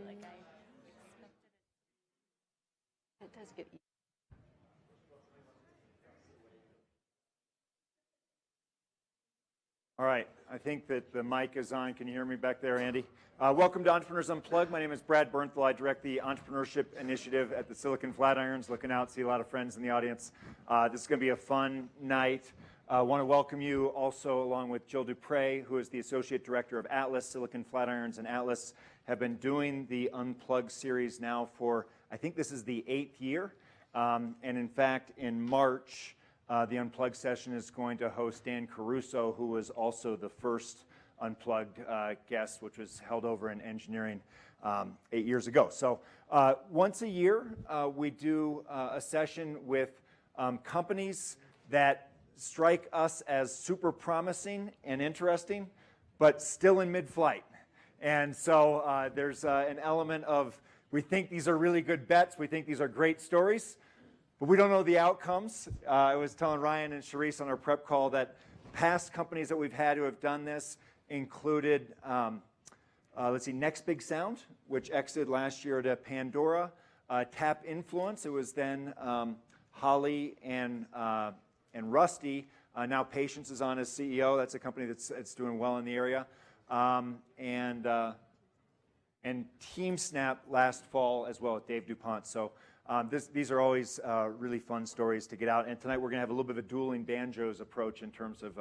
like I expected it. It does get easier. All right, I think that the mic is on. Can you hear me back there, Andy? Welcome to Entrepreneurs Unplugged. My name is Brad Bernthal. I direct the entrepreneurship initiative at the Silicon Flatirons. Looking out, see a lot of friends in the audience. This is going to be a fun night. I want to welcome you also along with Jill Dupre, who is the Associate Director of Atlas. Silicon Flatirons and Atlas have been doing the Unplugged series now for, I think this is the 8th year. And in fact, in March, the Unplugged session is going to host Dan Caruso, who was also the first Unplugged guest, which was held over in engineering 8 years ago. So once a year, we do a session with companies that strike us as super promising and interesting, but still in mid-flight. And so there's an element of, we think these are really good bets, we think these are great stories, but we don't know the outcomes. I was telling Ryan and Sherisse on our prep call that past companies that we've had who have done this included, let's see, Next Big Sound, which exited last year to Pandora, Tap Influence. It was then Holly and Rusty. Now Patience is on as CEO. That's a company that's doing well in the area. And TeamSnap last fall as well at Dave DuPont. So these are always really fun stories to get out. And tonight we're going to have a little bit of a dueling banjos approach in terms of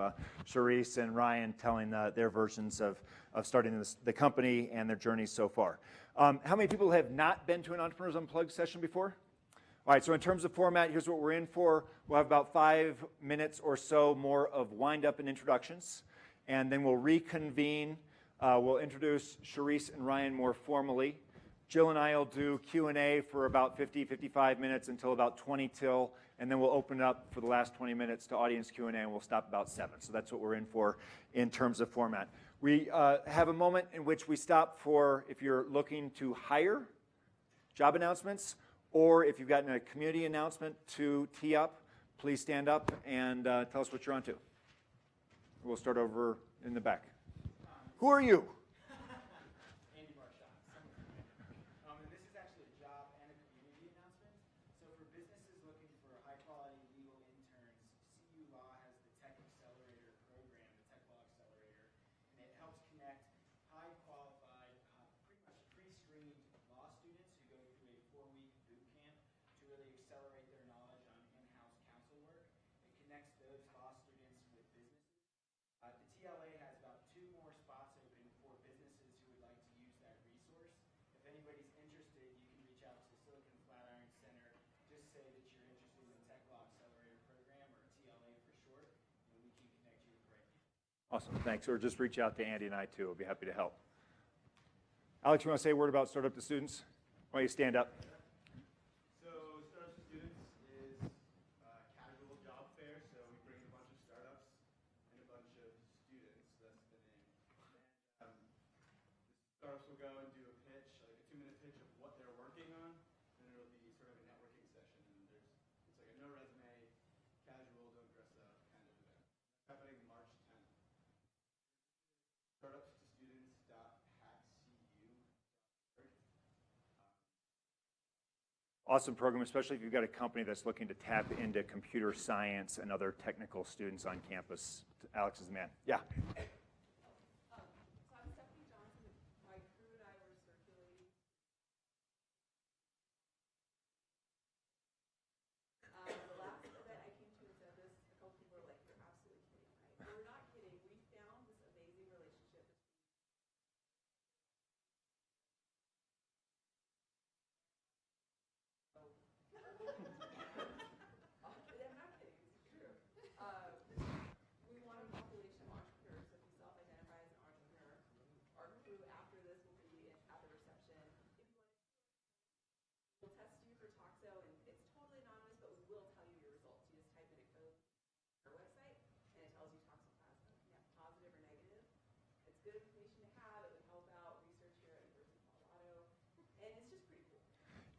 Sherisse and Ryan telling their versions of starting the company and their journey so far. How many people have not been to an Entrepreneurs Unplugged session before? All right, so in terms of format, here's what we're in for. We'll have about 5 minutes or so more of wind-up and introductions. And then we'll reconvene. We'll introduce Sherisse and Ryan more formally. Jill and I will do Q&A for about 50, 55 minutes until about 20 till, and then we'll open it up for the last 20 minutes to audience Q&A, and we'll stop about 7. So that's what we're in for in terms of format. We have a moment in which we stop for, if you're looking to hire, job announcements, or if you've gotten a community announcement to tee up, please stand up and tell us what you're on to. We'll start over in the back. Who are you? Awesome, thanks. Or just reach out to Andy and I, too. We'll be happy to help. Alex, you want to say a word about Startup to Students? Why don't you stand up? So Startup to Students is a casual job fair. So we bring a bunch of startups and a bunch of students. That's the name. And the startups will go and do a pitch, like a 2-minute pitch of what they're working on. And it'll be sort of a networking session. And it's like a no resume, casual, don't dress up kind of event. It's happening March 10th. Startups to students.hackcu.org. Awesome program, especially if you've got a company that's looking to tap into computer science and other technical students on campus. Alex is the man. Yeah.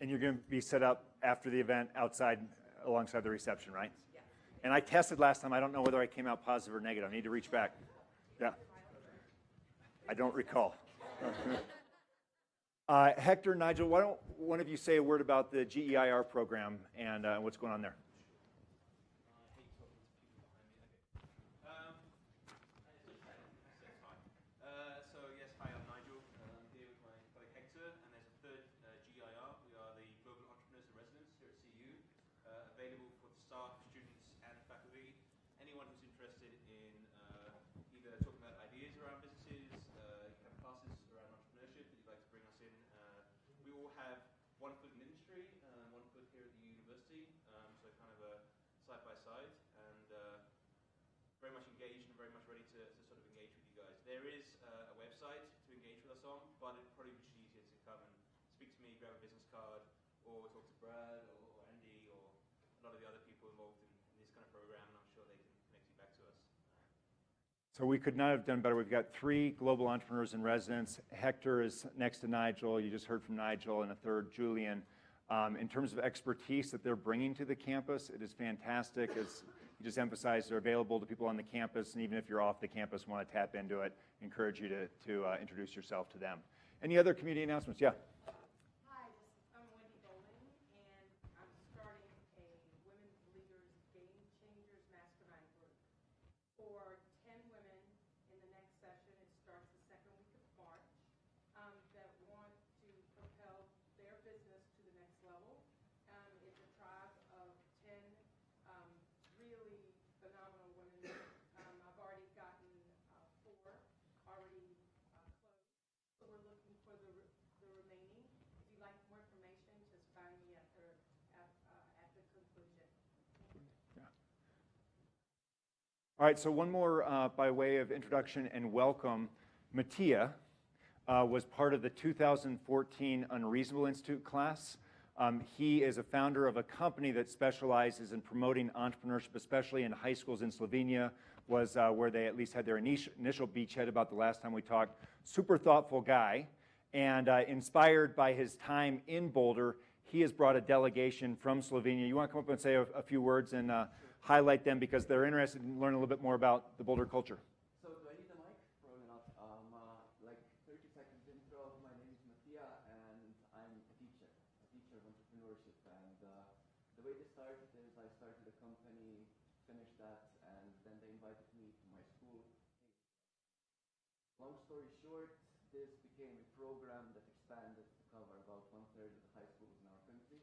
And you're going to be set up after the event outside, alongside the reception, right? Yeah. And I tested last time. I don't know whether I came out positive or negative. I need to reach back. Yeah. I don't recall. Hector, Nigel, why don't one of you say a word about the GEIR program and what's going on there? So yes, hi, I'm Nigel. I'm here with my colleague Hector, and there's a third GIR. We are the Global Entrepreneurs in Residence here at CU, available for the staff, students, and faculty. Anyone who's interested in either talking about ideas around businesses, you have classes around entrepreneurship that you'd like to bring us in. We all have one foot in industry, one foot here at the university, so kind of a side by side, and very much engaged and very much ready to sort of engage with you guys. There is a website to engage with us on, but it'd probably be easier to come and speak to me, grab a business card, or talk to Brad or Andy or a lot of the other people involved in this kind of program, and I'm sure they can connect you back to us. So we could not have done better. We've got 3 global entrepreneurs in residence. Hector is next to Nigel. You just heard from Nigel, and a third, Julian. In terms of expertise that they're bringing to the campus, it is fantastic. As you just emphasized, they're available to people on the campus, and even if you're off the campus, want to tap into it, encourage you to introduce yourself to them. Any other community announcements? Yeah. Hi, I'm Wendy Bowling, and I'm starting a Women's Leaders Game Changers Mastermind group for 10 women in the next session. It starts the second week of March, that want to propel their business to the next level. It's a tribe of 10 really phenomenal women. I've already gotten 4 already closed, so we're looking for the remaining. If you'd like more information, just find me at the conclusion. Yeah. All right, so one more by way of introduction and welcome. Mattia was part of the 2014 Unreasonable Institute class. He is a founder of a company that specializes in promoting entrepreneurship, especially in high schools in Slovenia, was where they at least had their initial beachhead about the last time we talked. Super thoughtful guy, and inspired by his time in Boulder, he has brought a delegation from Slovenia. You want to come up and say a few words and highlight them because they're interested in learning a little bit more about the Boulder culture. So do I need a mic? Probably not. Like 30 seconds intro, my name is Mattia, and I'm a teacher of entrepreneurship. And the way this started is I started a company, finished that, and then they invited me to my school. Long story short, this became a program that expanded to cover about 1/3 of the high schools in our country.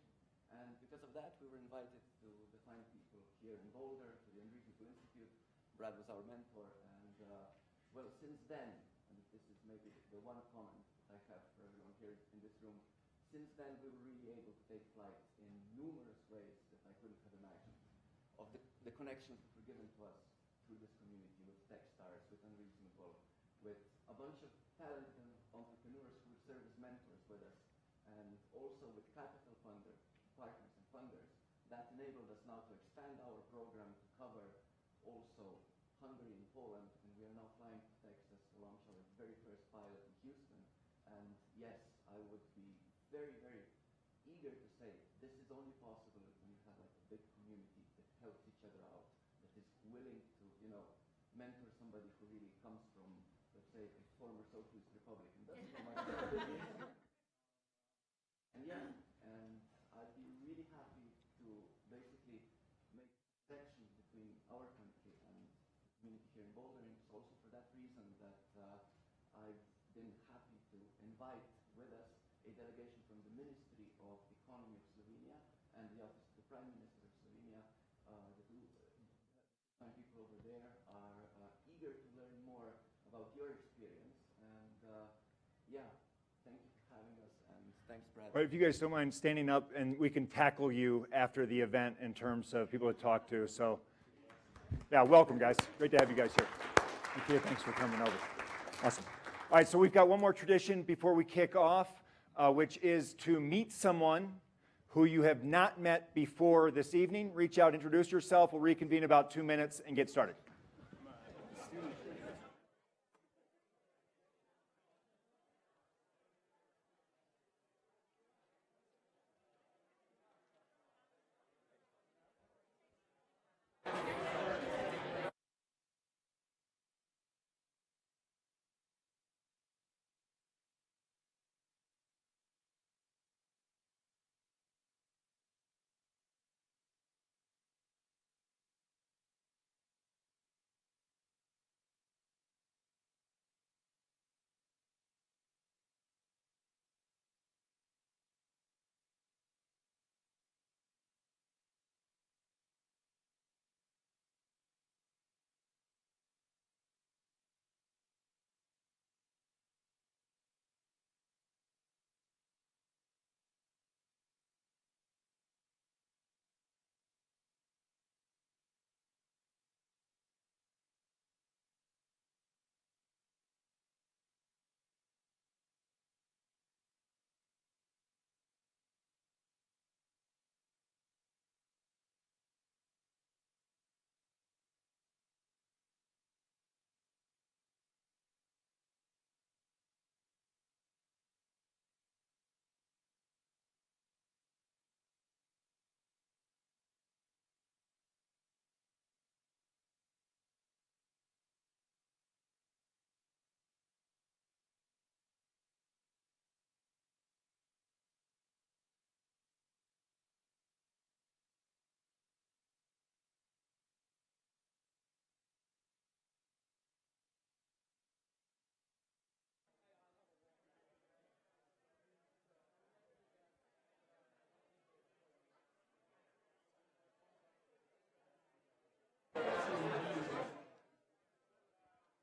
And because of that, we were invited to define people here in Boulder, to the Unreasonable Institute. Brad was our mentor, and well, since then, and this is maybe the one comment that I have for everyone here in this room, since then we were really able to take flight in numerous ways that I couldn't have imagined. Of the connections that were given to us through this community, with Techstars, with Unreasonable, with a bunch of talented entrepreneurs who would serve as mentors with us, and also with capital partners and funders, that enabled us now to expand our program to cover also Hungary and Poland, and we are now flying to Texas to launch our very first pilot in Houston. And yes, I would be very, very eager to say this is only possible when you have like a big community that helps each other out, that is willing to, mentor somebody who really comes from, let's say, a former socialist republic and doesn't know much about business. And yeah, and I'd be really happy to basically make connections between our country and the community here in Boulder. And it's also for that reason that I've been happy to invite with us a delegation from the Ministry of Economy of Slovenia and the Office of the Prime Minister of Slovenia. The two people over there are eager to learn more about your experience. And yeah, thank you for having us, and thanks, Brad. All right, if you guys don't mind standing up, and we can tackle you after the event in terms of people to talk to. So, yeah, welcome, guys. Great to have you guys here. Okay, thanks for coming over. Awesome. All right, so we've got one more tradition before we kick off, which is to meet someone who you have not met before this evening. Reach out, introduce yourself. We'll reconvene in about 2 minutes and get started.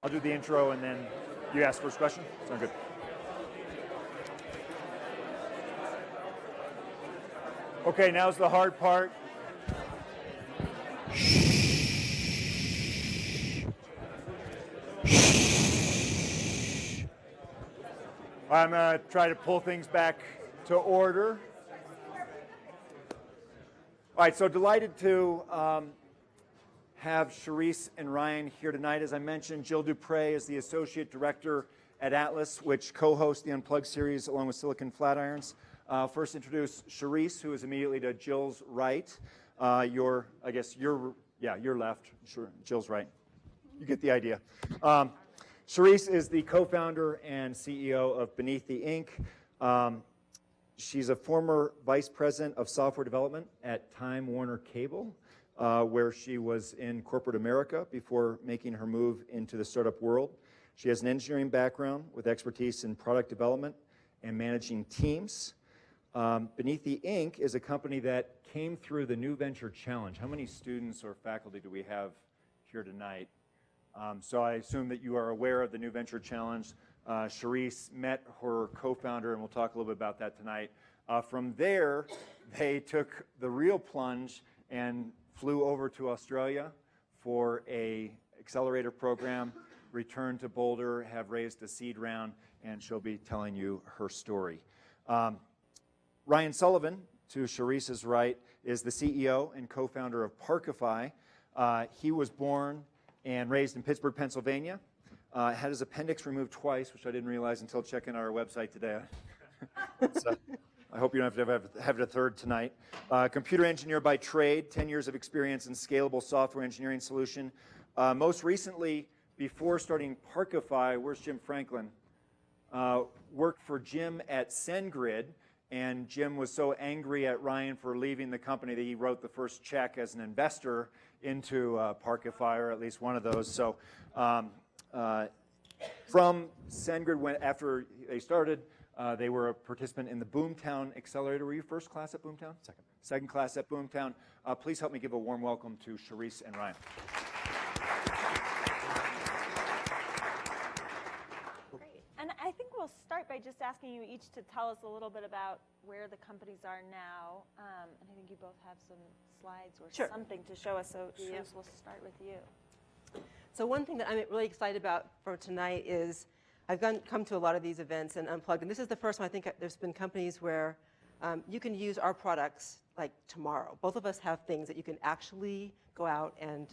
I'll do the intro and then you ask first question. Sound good? Okay, now's the hard part. I'm going to try to pull things back to order. All right, so delighted to have Sherisse and Ryan here tonight. As I mentioned, Jill Dupre is the Associate Director at Atlas, which co-hosts the Unplugged series along with Silicon Flatirons. First introduce Sherisse, who is immediately to Jill's right. Your left. Sure, Jill's right. You get the idea. Sherisse is the co-founder and CEO of Beneath the Ink. She's a former vice president of software development at Time Warner Cable, where she was in corporate America before making her move into the startup world. She has an engineering background with expertise in product development and managing teams. Beneath the Ink is a company that came through the New Venture Challenge. How many students or faculty do we have here tonight? So I assume that you are aware of the New Venture Challenge. Sherisse met her co-founder, and we'll talk a little bit about that tonight. From there, they took the real plunge and flew over to Australia for a accelerator program, returned to Boulder, have raised a seed round, and she'll be telling you her story. Ryan Sullivan, to Sherisse's right, is the CEO and co-founder of Parkify. He was born and raised in Pittsburgh, Pennsylvania. Had his appendix removed twice, which I didn't realize until checking our website today. So I hope you don't have to have it a third tonight. Computer engineer by trade, 10 years of experience in scalable software engineering solution. Most recently, before starting Parkify, where's Jim Franklin? Worked for Jim at SendGrid, and Jim was so angry at Ryan for leaving the company that he wrote the first check as an investor into Parkify, or at least one of those. So from SendGrid, after they started, they were a participant in the Boomtown Accelerator. Were you first class at Boomtown? Second. Second class at Boomtown. Please help me give a warm welcome to Sherisse and Ryan. Great. And I think we'll start by just asking you each to tell us a little bit about where the companies are now. And I think you both have some slides or something to show us. So Sherisse, we'll start with you. So one thing that I'm really excited about for tonight is I've come to a lot of these events and Unplugged, and this is the first one. I think there's been companies where you can use our products like tomorrow. Both of us have things that you can actually go out and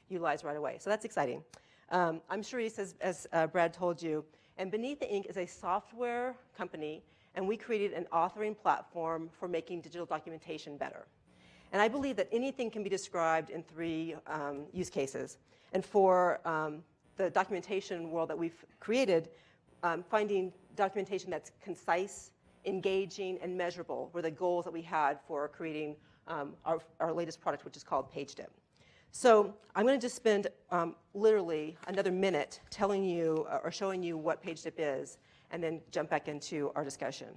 utilize right away. So that's exciting. I'm Sherisse, as Brad told you, and Beneath the Ink is a software company, and we created an authoring platform for making digital documentation better. And I believe that anything can be described in three use cases. And for the documentation world that we've created, finding documentation that's concise, engaging, and measurable were the goals that we had for creating our latest product, which is called Pagedips. So I'm going to just spend literally another minute telling you or showing you what Pagedips is, and then jump back into our discussion.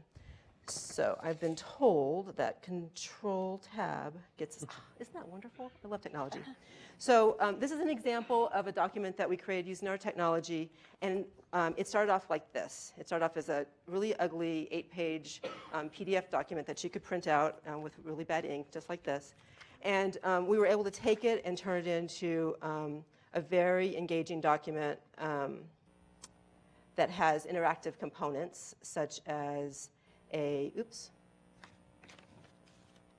So I've been told that Control-Tab gets us. Isn't that wonderful? I love technology. So this is an example of a document that we created using our technology, and it started off like this. It started off as a really ugly 8-page PDF document that you could print out with really bad ink, just like this. And we were able to take it and turn it into a very engaging document that has interactive components, such as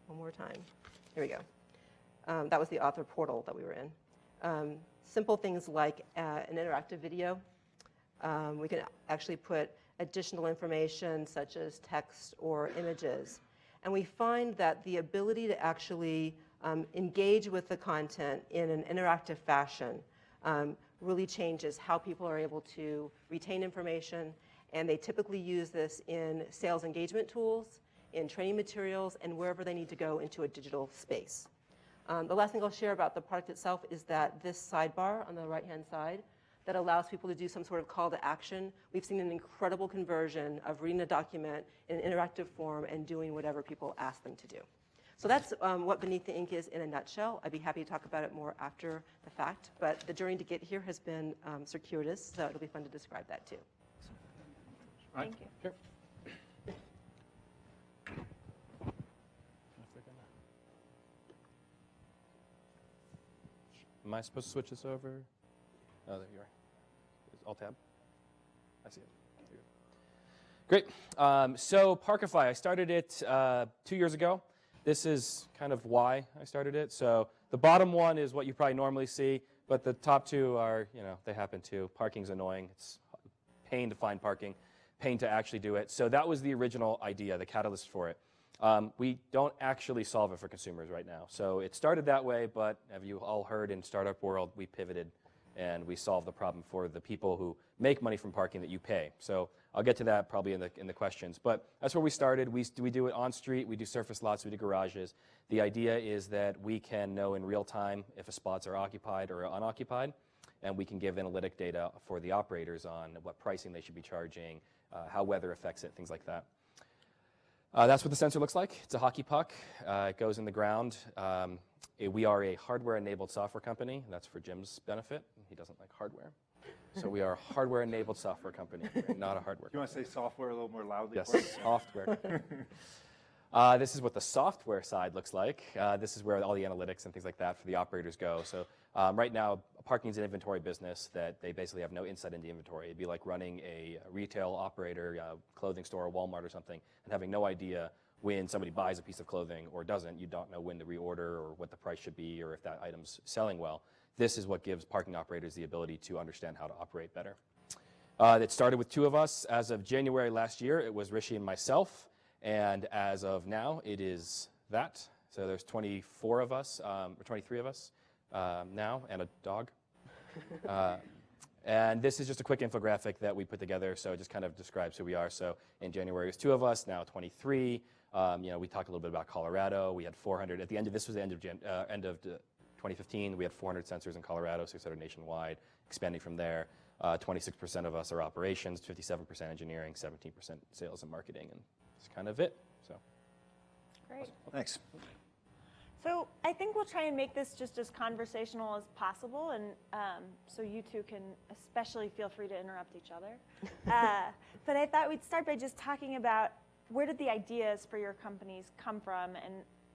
one more time. Here we go. That was the author portal that we were in. Simple things like an interactive video. We can actually put additional information such as text or images. And we find that the ability to actually engage with the content in an interactive fashion really changes how people are able to retain information. And they typically use this in sales engagement tools, in training materials, and wherever they need to go into a digital space. The last thing I'll share about the product itself is that this sidebar on the right-hand side that allows people to do some sort of call to action. We've seen an incredible conversion of reading a document in an interactive form and doing whatever people ask them to do. So that's what Beneath the Ink is in a nutshell. I'd be happy to talk about it more after the fact, but the journey to get here has been circuitous, so it'll be fun to describe that too. Thank you. Sure. Am I supposed to switch this over? Oh, there you are. Alt-tab. I see it. There you go. Great. So Parkify, I started it 2 years ago. This is kind of why I started it. So the bottom one is what you probably normally see, but the top two are, they happen too. Parking's annoying. It's pain to find parking, pain to actually do it. So that was the original idea, the catalyst for it. We don't actually solve it for consumers right now. So it started that way, but have you all heard in startup world, we pivoted and we solved the problem for the people who make money from parking that you pay. So I'll get to that probably in the questions. But that's where we started. We do it on street. We do surface lots. We do garages. The idea is that we can know in real time if a spots are occupied or unoccupied, and we can give analytic data for the operators on what pricing they should be charging, how weather affects it, things like that. That's what the sensor looks like. It's a hockey puck. It goes in the ground. We are a hardware-enabled software company. That's for Jim's benefit. He doesn't like hardware. So we are a hardware-enabled software company, not a hardware. Do you want to say software a little more loudly? Yes, for us? software. This is what the software side looks like. This is where all the analytics and things like that for the operators go. So right now, parking is an inventory business that they basically have no insight into inventory. It'd be like running a retail operator, clothing store, Walmart or something, and having no idea when somebody buys a piece of clothing or doesn't. You don't know when to reorder or what the price should be or if that item's selling well. This is what gives parking operators the ability to understand how to operate better. It started with 2 of us. As of January last year, it was Rishi and myself. And as of now, it is that. So there's 24 of us, or 23 of us now, and a dog. And this is just a quick infographic that we put together, so it just kind of describes who we are. So in January, it was 2 of us, now 23. We talked a little bit about Colorado. We had 400. At the end of this was the end of 2015. We had 400 sensors in Colorado, 600 nationwide, expanding from there. 26% of us are operations, 57% engineering, 17% sales and marketing, and that's kind of it. So, Great. Thanks. So I think we'll try and make this just as conversational as possible, and so you two can especially feel free to interrupt each other. But I thought we'd start by just talking about where did the ideas for your companies come from, and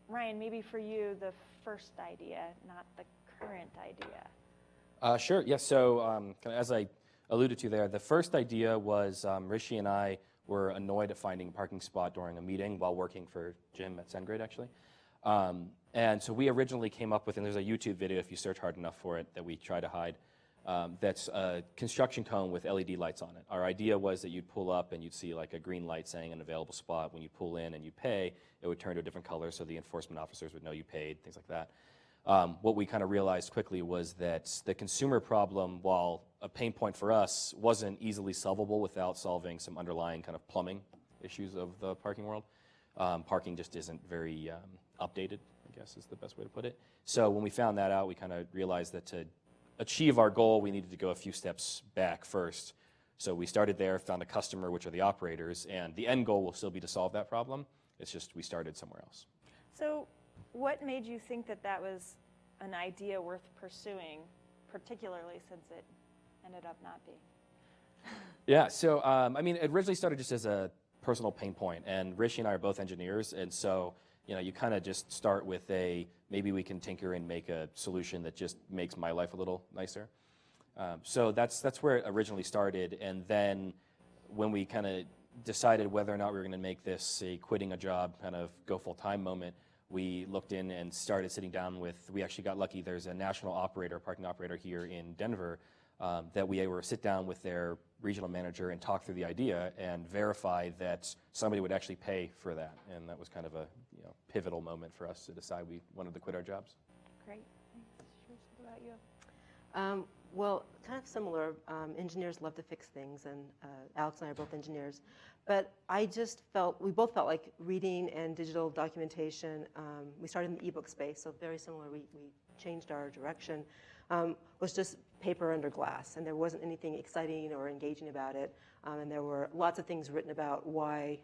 Ryan, maybe for you, the first idea, not the current idea. Sure, yes, so as I alluded to there, the first idea was Rishi and I were annoyed at finding a parking spot during a meeting while working for Jim at SendGrid, actually. And so we originally came up with, and there's a YouTube video if you search hard enough for it that we try to hide, that's a construction cone with LED lights on it. Our idea was that you'd pull up and you'd see like a green light saying an available spot. When you pull in and you pay, it would turn to a different color so the enforcement officers would know you paid, things like that. What we kind of realized quickly was that the consumer problem, while a pain point for us, wasn't easily solvable without solving some underlying kind of plumbing issues of the parking world. Parking just isn't very updated, I guess is the best way to put it. So when we found that out, we kind of realized that to achieve our goal, we needed to go a few steps back first. So we started there, found a customer, which are the operators, and the end goal will still be to solve that problem. It's just we started somewhere else. So what made you think that that was an idea worth pursuing, particularly since it ended up not being? Yeah, so I mean, it originally started just as a personal pain point, and Rishi and I are both engineers, and so you kind of just start with maybe we can tinker and make a solution that just makes my life a little nicer. So that's where it originally started, and then when we kind of decided whether or not we were going to make this a quitting a job kind of go full-time moment, we looked in and started sitting down we actually got lucky, there's a national operator, parking operator here in Denver, that we were to sit down with their regional manager and talk through the idea and verify that somebody would actually pay for that. And that was kind of a pivotal moment for us to decide we wanted to quit our jobs. Great. Thanks. Sherisse, what about you? Well, kind of similar. Engineers love to fix things, and Alex and I are both engineers. But I just we both felt like reading and digital documentation, we started in the ebook space, so very similar. We changed our direction, was just paper under glass, and there wasn't anything exciting or engaging about it. And there were lots of things written about why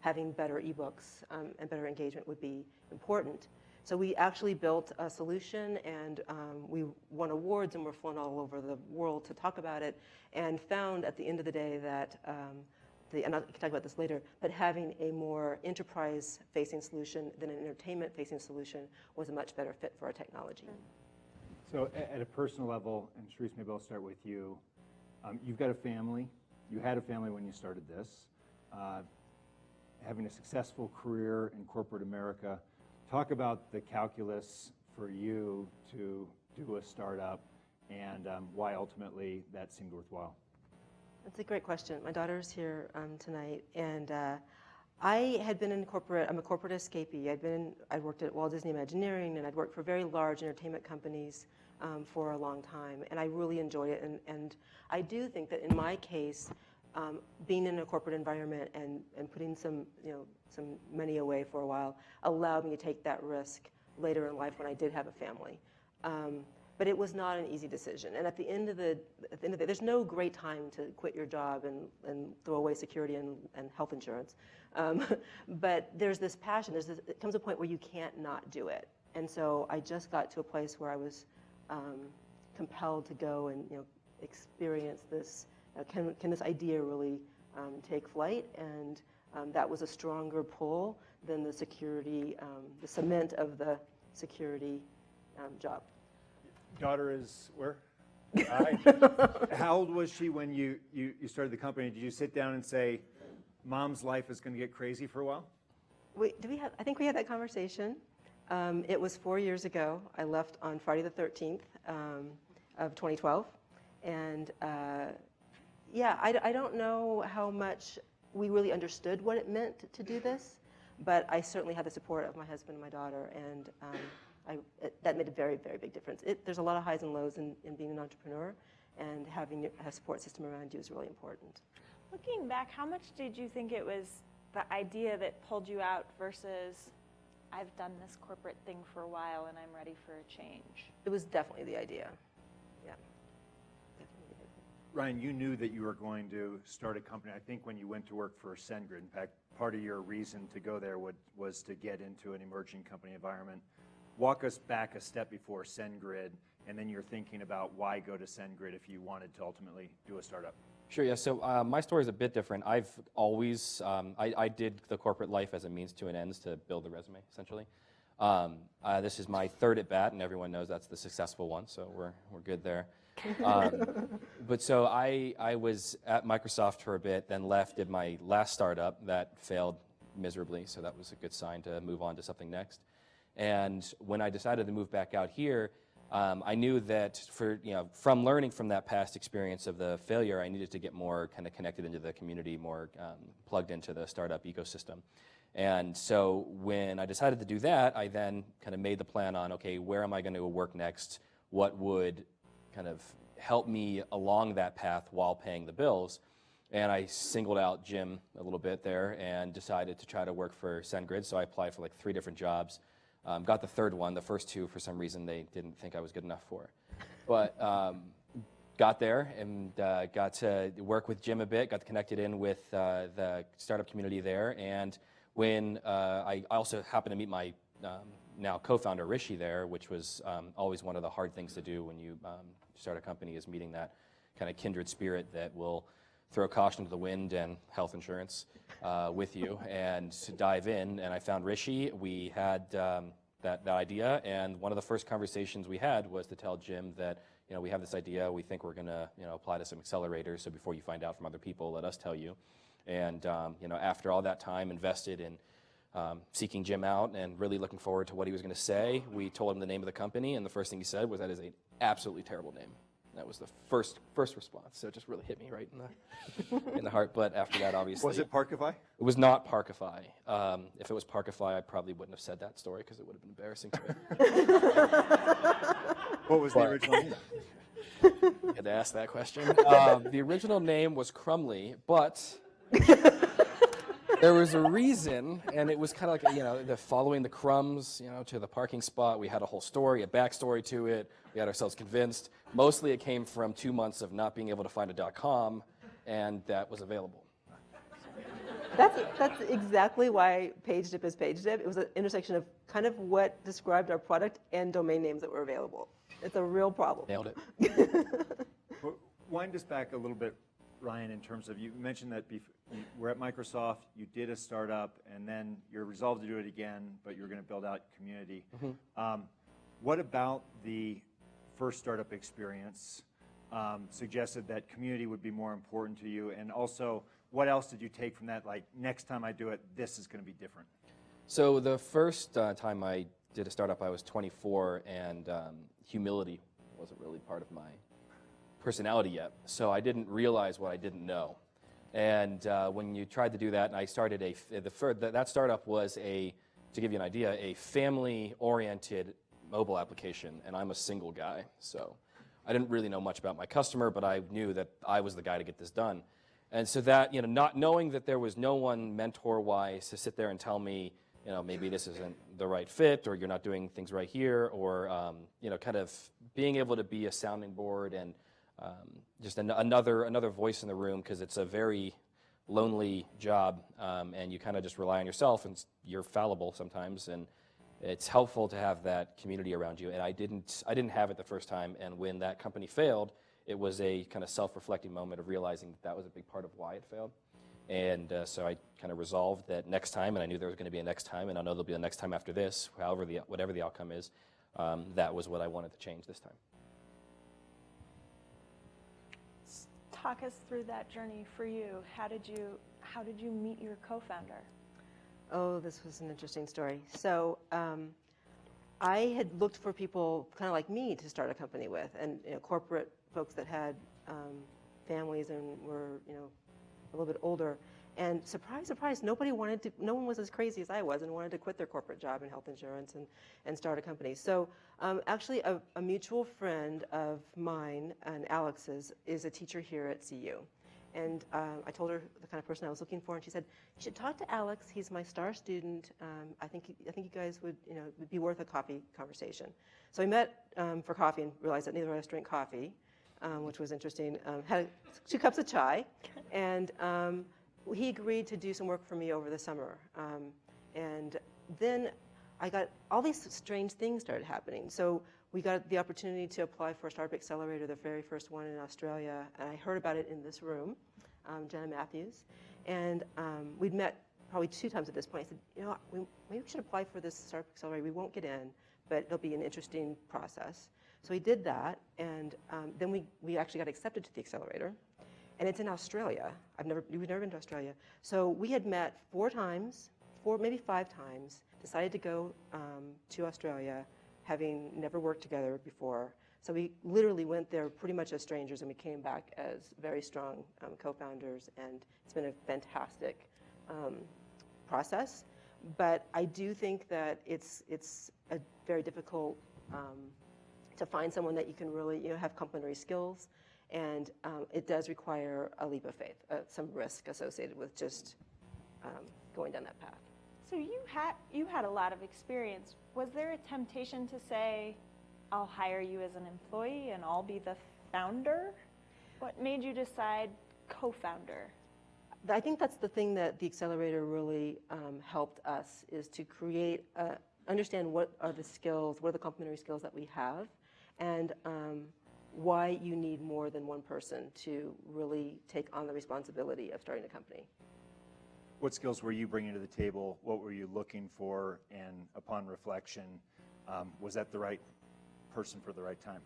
having better ebooks and better engagement would be important. So we actually built a solution, and we won awards, and we're flown all over the world to talk about it, and found at the end of the day that, and I can talk about this later, but having a more enterprise-facing solution than an entertainment-facing solution was a much better fit for our technology. So at a personal level, and Sherisse, maybe I'll start with you. You've got a family. You had a family when you started this. Having a successful career in corporate America. Talk about the calculus for you to do a startup and why ultimately that seemed worthwhile. That's a great question. My daughter's here tonight, and I had been in corporate. I'm a corporate escapee. I'd worked at Walt Disney Imagineering, and I'd worked for very large entertainment companies for a long time, and I really enjoyed it. And I do think that in my case, being in a corporate environment and putting some money away for a while allowed me to take that risk later in life when I did have a family. But it was not an easy decision. And at the end of the day, there's no great time to quit your job and throw away security and health insurance. But there's this passion. It comes a point where you can't not do it. And so I just got to a place where I was compelled to go and experience this. Can this idea really take flight? And that was a stronger pull than the security, the cement of the security job. Daughter is where? How old was she when you started the company? Did you sit down and say, Mom's life is going to get crazy for a while? I think we had that conversation. It was 4 years ago. I left on Friday the 13th of 2012. And I don't know how much we really understood what it meant to do this, but I certainly had the support of my husband and my daughter, and that made a very, very big difference. There's a lot of highs and lows in being an entrepreneur, and having a support system around you is really important. Looking back, how much did you think it was the idea that pulled you out versus I've done this corporate thing for a while and I'm ready for a change? It was definitely the idea. Yeah. Ryan, you knew that you were going to start a company. I think when you went to work for SendGrid, in fact, part of your reason to go there was to get into an emerging company environment. Walk us back a step before SendGrid, and then you're thinking about why go to SendGrid if you wanted to ultimately do a startup. Sure, yeah. So my story is a bit different. I've always, I did the corporate life as a means to an end to build a resume, essentially. This is my third at bat, and everyone knows that's the successful one, so we're good there. But so I was at Microsoft for a bit, then left, did my last startup that failed miserably, so that was a good sign to move on to something next. And when I decided to move back out here, I knew that from learning from that past experience of the failure, I needed to get more kind of connected into the community, more plugged into the startup ecosystem. And so when I decided to do that, I then kind of made the plan on, okay, where am I going to work next? What would kind of help me along that path while paying the bills? And I singled out Jim a little bit there and decided to try to work for SendGrid. So I applied for like 3 different jobs. Got the third one. The first 2, for some reason, they didn't think I was good enough for. But got there and got to work with Jim a bit, got connected in with the startup community there. And when I also happened to meet my now co-founder, Rishi, there, which was always one of the hard things to do when you start a company, is meeting that kind of kindred spirit that will throw caution to the wind and health insurance with you and to dive in. And I found Rishi. We had that idea, and one of the first conversations we had was to tell Jim that we have this idea. We think we're going to apply to some accelerators. So before you find out from other people, let us tell you. And after all that time invested in seeking Jim out and really looking forward to what he was going to say, we told him the name of the company, and the first thing he said was, "That is an absolutely terrible name." That was the first response. So it just really hit me right in the heart. But after that, obviously, Was it Parkify? It was not Parkify. If it was Parkify, I probably wouldn't have said that story because it would have been embarrassing to me. What was the original name? You had to ask that question. The original name was Crumley, but there was a reason, and it was kind of like the following the crumbs, to the parking spot. We had a whole story, a backstory to it. We had ourselves convinced. Mostly, it came from 2 months of not being able to find a .com, and that was available. That's exactly why Pagedip is Pagedip. It was an intersection of kind of what described our product and domain names that were available. It's a real problem. Nailed it. Well, wind us back a little bit, Ryan, in terms of, you mentioned that you were at Microsoft, you did a startup, and then you're resolved to do it again, but you're going to build out community. What about the first startup experience suggested that community would be more important to you? And also, what else did you take from that? Like, next time I do it, this is going to be different. So the first time I did a startup, I was 24, and humility wasn't really part of my personality yet. So I didn't realize what I didn't know. And when you tried to do that, and I started that startup was to give you an idea, a family-oriented mobile application, and I'm a single guy. So I didn't really know much about my customer, but I knew that I was the guy to get this done. And so that, not knowing that there was no one mentor-wise to sit there and tell me, maybe this isn't the right fit, or you're not doing things right here, or, kind of being able to be a sounding board and just another voice in the room, because it's a very lonely job, and you kind of just rely on yourself, and you're fallible sometimes, and it's helpful to have that community around you. And I didn't have it the first time, and when that company failed, it was a kind of self-reflecting moment of realizing that was a big part of why it failed. And so I kind of resolved that next time, and I knew there was going to be a next time, and I know there'll be a next time after this, whatever the outcome is. That was what I wanted to change this time. Talk us through that journey for you. How did you meet your co-founder? Oh, this was an interesting story. So I had looked for people kind of like me to start a company with, and corporate folks that had families and were a little bit older. And surprise, surprise, no one was as crazy as I was and wanted to quit their corporate job in health insurance and start a company. So actually a mutual friend of mine and Alex's is a teacher here at CU. And I told her the kind of person I was looking for, and she said, "You should talk to Alex. He's my star student. I think you guys would would be worth a coffee conversation." So we met for coffee and realized that neither of us drink coffee, which was interesting. Had 2 cups of chai, and he agreed to do some work for me over the summer. And then I got all these strange things started happening. So we got the opportunity to apply for a Startup Accelerator, the very first one in Australia, and I heard about it in this room, Jenna Matthews. And we'd met probably 2 times at this point. I said, maybe we should apply for this Startup Accelerator. We won't get in, but it'll be an interesting process. So we did that, and then we actually got accepted to the accelerator. And it's in Australia. We've never been to Australia. So we had met 4 times, maybe 5 times, decided to go to Australia, having never worked together before. So we literally went there pretty much as strangers, and we came back as very strong co-founders, and it's been a fantastic process. But I do think that it's a very difficult to find someone that you can really have complementary skills. And it does require a leap of faith, some risk associated with just going down that path. So you had a lot of experience. Was there a temptation to say, "I'll hire you as an employee and I'll be the founder"? What made you decide co-founder? I think that's the thing that the accelerator really helped us, is to understand what are the skills, what are the complementary skills that we have, and why you need more than one person to really take on the responsibility of starting a company. What skills were you bringing to the table? What were you looking for? And upon reflection, was that the right person for the right time?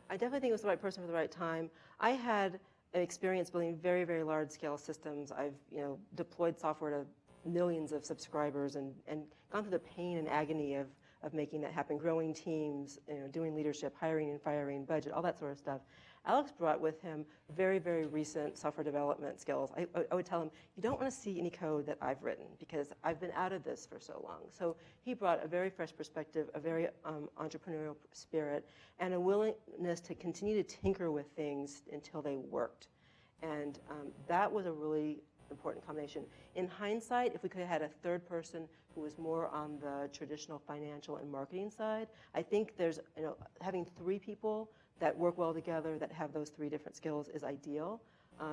I definitely think it was the right person for the right time. I had an experience building very, very large-scale systems. I've deployed software to millions of subscribers and gone through the pain and agony of making that happen, growing teams, doing leadership, hiring and firing, budget, all that sort of stuff. Alex brought with him very, very recent software development skills. I would tell him, you don't want to see any code that I've written, because I've been out of this for so long. So he brought a very fresh perspective, a very entrepreneurial spirit, and a willingness to continue to tinker with things until they worked. And that was a really important combination. In hindsight, if we could have had a third person who was more on the traditional financial and marketing side, I think there's, having 3 people that work well together, that have those 3 different skills, is ideal.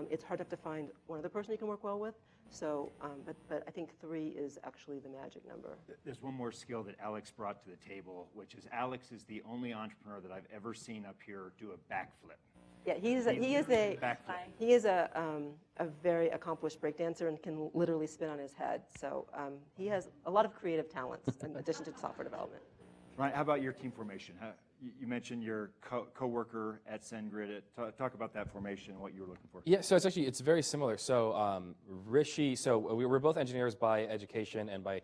It's hard enough to find one other person you can work well with. So, but I think 3 is actually the magic number. There's one more skill that Alex brought to the table, which is Alex is the only entrepreneur that I've ever seen up here do a backflip. Yeah, he is a very accomplished breakdancer and can literally spin on his head. So he has a lot of creative talents in addition to software development. Right. How about your team formation? You mentioned your co-worker at SendGrid. Talk about that formation and what you were looking for. Yeah, so it's very similar. So Rishi, so we were both engineers by education and by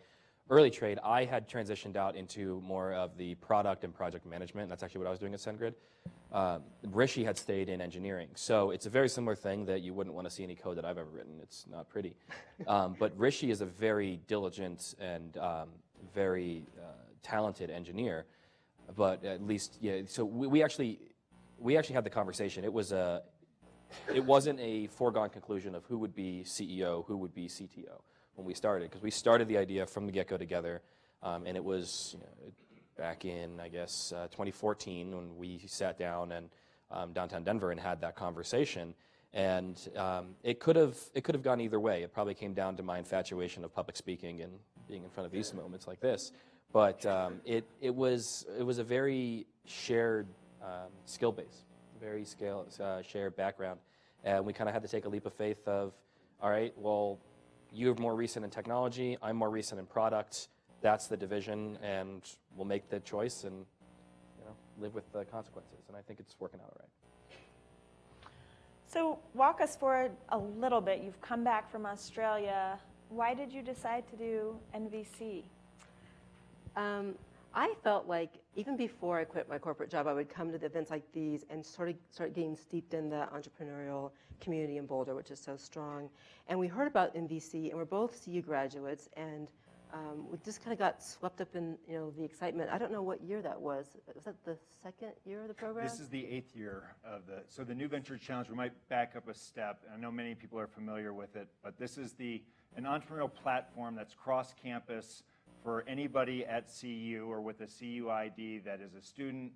early trade. I had transitioned out into more of the product and project management. That's actually what I was doing at SendGrid. Rishi had stayed in engineering. So it's a very similar thing that you wouldn't want to see any code that I've ever written. It's not pretty. But Rishi is a very diligent and very talented engineer. But at least, yeah, so we actually had the conversation. It wasn't a foregone conclusion of who would be CEO, who would be CTO when we started, because we started the idea from the get-go together, and it was back in, I guess, 2014 when we sat down and downtown Denver and had that conversation. And it could have gone either way. It probably came down to my infatuation of public speaking and being in front of these moments like this. But it was a very shared skill base, very shared background, and we kind of had to take a leap of faith of, all right, well, you're more recent in technology, I'm more recent in product. That's the division, and we'll make the choice and live with the consequences. And I think it's working out all right. So walk us forward a little bit. You've come back from Australia. Why did you decide to do NVC? I felt like even before I quit my corporate job, I would come to the events like these and start getting steeped in the entrepreneurial community in Boulder, which is so strong. And we heard about NVC, and we're both CU graduates, and we just kind of got swept up in the excitement. I don't know what year that was. Was that the second year of the program? This is the 8th year of the New Venture Challenge. We might back up a step. I know many people are familiar with it, but this is an entrepreneurial platform that's cross-campus for anybody at CU or with a CU ID that is a student,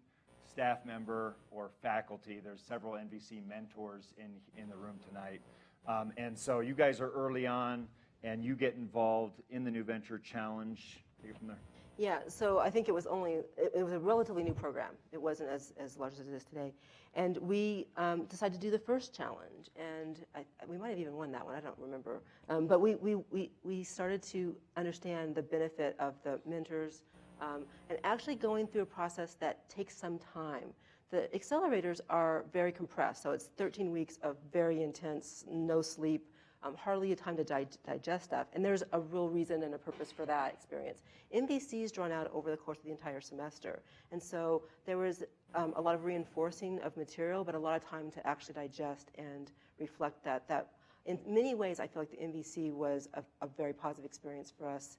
staff member, or faculty. There's several NVC mentors in the room tonight. And so you guys are early on, and you get involved in the New Venture Challenge. Take it from there. Yeah, so I think it was a relatively new program. It wasn't as large as it is today. And we decided to do the first challenge, and we might have even won that one, I don't remember. But we started to understand the benefit of the mentors and actually going through a process that takes some time. The accelerators are very compressed, so it's 13 weeks of very intense, no sleep, hardly a time to digest stuff, and there's a real reason and a purpose for that experience. NVC is drawn out over the course of the entire semester, and so there was a lot of reinforcing of material, but a lot of time to actually digest and reflect that in many ways, I feel like the NVC was a very positive experience for us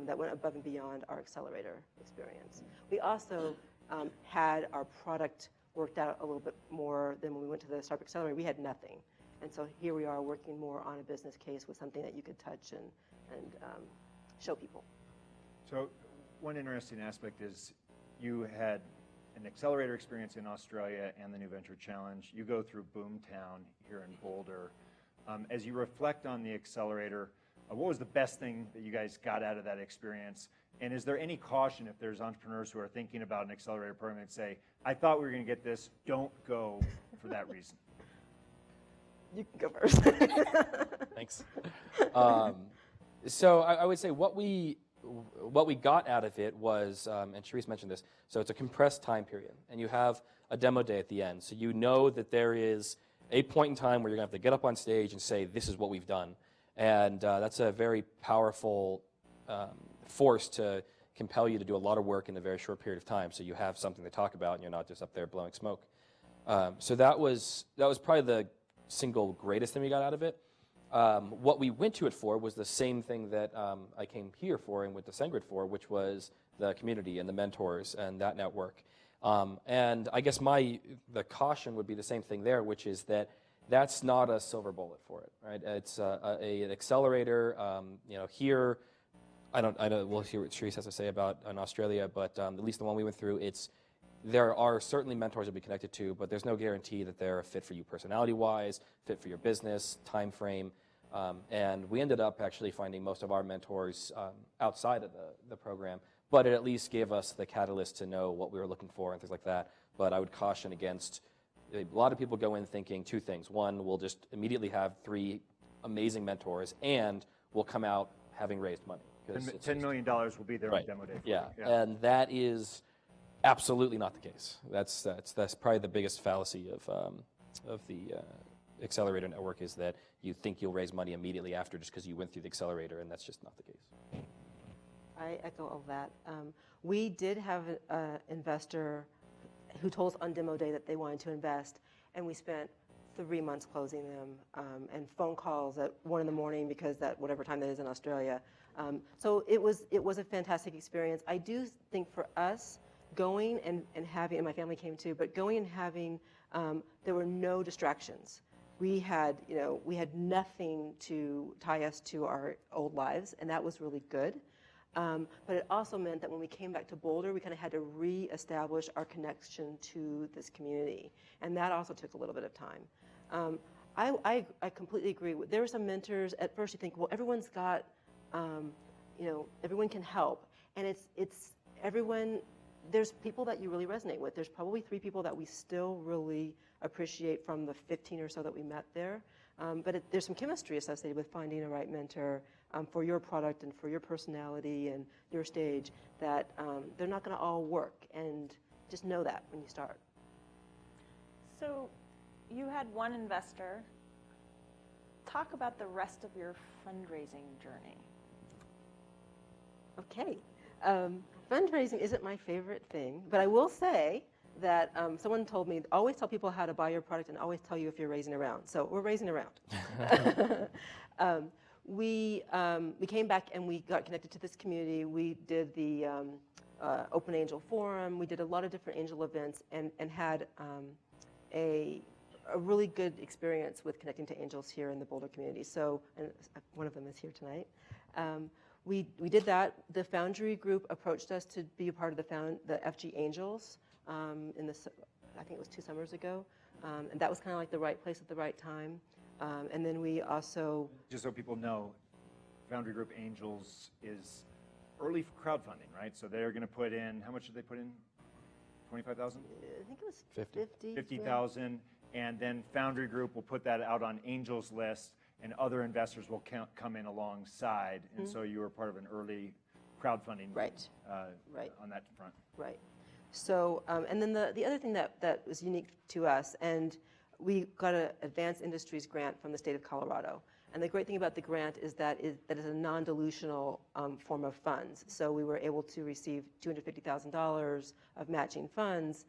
that went above and beyond our accelerator experience. We also had our product worked out a little bit more than when we went to the Startup Accelerator. We had nothing. And so here we are working more on a business case with something that you could touch and show people. So one interesting aspect is you had an accelerator experience in Australia and the New Venture Challenge. You go through Boomtown here in Boulder. As you reflect on the accelerator, what was the best thing that you guys got out of that experience? And is there any caution if there's entrepreneurs who are thinking about an accelerator program and say, I thought we were going to get this, don't go for that reason? You can go first. Thanks. So I would say what we got out of it was, and Sherisse mentioned this, so it's a compressed time period, and you have a demo day at the end. So you know that there is a point in time where you're going to have to get up on stage and say, this is what we've done. And that's a very powerful force to compel you to do a lot of work in a very short period of time, so you have something to talk about and you're not just up there blowing smoke. So that was probably the single greatest thing we got out of it. What we went to it for was the same thing that I came here for and went to SendGrid for, which was the community and the mentors and that network. And I guess the caution would be the same thing there, which is that that's not a silver bullet for it, right? It's an accelerator. Here, I don't. We'll hear what Sherisse has to say about in Australia, but at least the one we went through, there are certainly mentors you'll be connected to, but there's no guarantee that they're a fit for you personality-wise, fit for your business, time frame. And we ended up actually finding most of our mentors outside of the program, but it at least gave us the catalyst to know what we were looking for and things like that. But I would caution against, a lot of people go in thinking two things. One, we'll just immediately have 3 amazing mentors, and we'll come out having raised money. $10 million will be there on demo day. Yeah, and that is absolutely not the case. That's probably the biggest fallacy of the accelerator network, is that you think you'll raise money immediately after just because you went through the accelerator, and that's just not the case. I echo all that. We did have an investor who told us on demo day that they wanted to invest, and we spent 3 months closing them, and phone calls at 1 a.m. because that whatever time that is in Australia. So it was a fantastic experience. I do think for us, going and having, and my family came too, but going and having, there were no distractions. We had nothing to tie us to our old lives, and that was really good. But it also meant that when we came back to Boulder, we kind of had to reestablish our connection to this community, and that also took a little bit of time. I completely agree. There were some mentors. At first, you think, well, everyone's got, everyone can help, and it's everyone. There's people that you really resonate with. There's probably 3 people that we still really appreciate from the 15 or so that we met there. But there's some chemistry associated with finding a right mentor for your product and for your personality and your stage, that they're not going to all work, and just know that when you start. So you had one investor. Talk about the rest of your fundraising journey. Okay. Fundraising isn't my favorite thing, but I will say that someone told me, always tell people how to buy your product and always tell you if you're raising a round. So we're raising a round. We came back and we got connected to this community. We did the Open Angel Forum. We did a lot of different angel events and had a really good experience with connecting to angels here in the Boulder community. So, and one of them is here tonight. We did that. The Foundry group approached us to be a part of the FG Angels in this, I think it was 2 summers ago, and that was kind of like the right place at the right time. And then we also, just so people know, Foundry Group Angels is early crowdfunding, right? So they're going to put in, how much did they put in? 25,000? I think it was 50. 50,000, and then Foundry Group will put that out on Angels list, and other investors will come in alongside, and so you were part of an early crowdfunding right. On that front. Right. So, and then the other thing that was unique to us, and we got an advanced industries grant from the state of Colorado. And the great thing about the grant is that it's a non-dilutional form of funds. So we were able to receive $250,000 of matching funds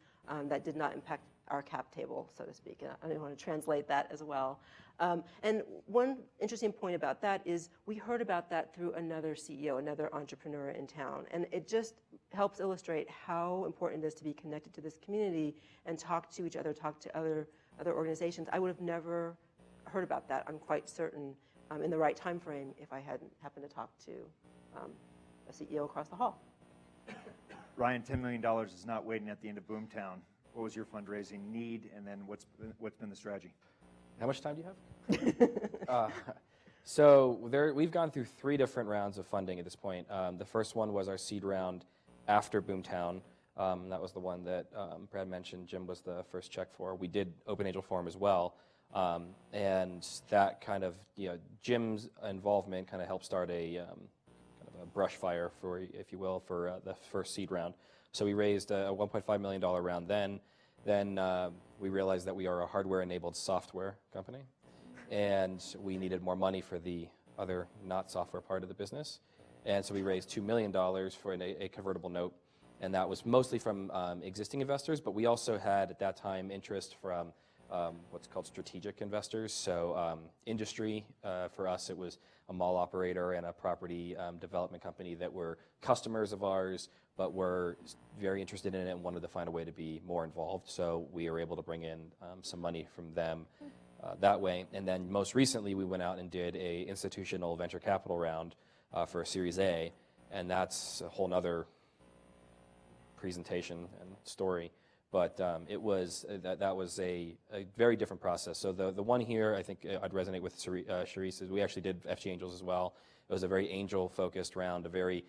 that did not impact our cap table, so to speak. And I want to translate that as well. And one interesting point about that is we heard about that through another CEO, another entrepreneur in town. And it just helps illustrate how important it is to be connected to this community and talk to each other, talk to other organizations. I would have never heard about that, I'm quite certain, in the right time frame if I hadn't happened to talk to a CEO across the hall. Ryan, $10 million is not waiting at the end of Boomtown. What was your fundraising need, and then what's been the strategy? How much time do you have? So we've gone through 3 different rounds of funding at this point. The first one was our seed round after Boomtown. That was the one that Brad mentioned Jim was the first check for. We did Open Angel Forum as well. And that kind of, Jim's involvement kind of helped start a kind of a brush fire, for, if you will, for the first seed round. So we raised a $1.5 million round then. Then we realized that we are a hardware-enabled software company, and we needed more money for the other not software part of the business. And so we raised $2 million for a convertible note, and that was mostly from existing investors, but we also had at that time interest from what's called strategic investors. So industry, for us, it was a mall operator and a property development company that were customers of ours, but were very interested in it and wanted to find a way to be more involved. So we were able to bring in some money from them that way. And then most recently, we went out and did a institutional venture capital round for a Series A, and that's a whole nother presentation and story. But it was that was a very different process. So the one here, I think I'd resonate with Sherisse, is we actually did FG Angels as well. It was a very angel-focused round, a very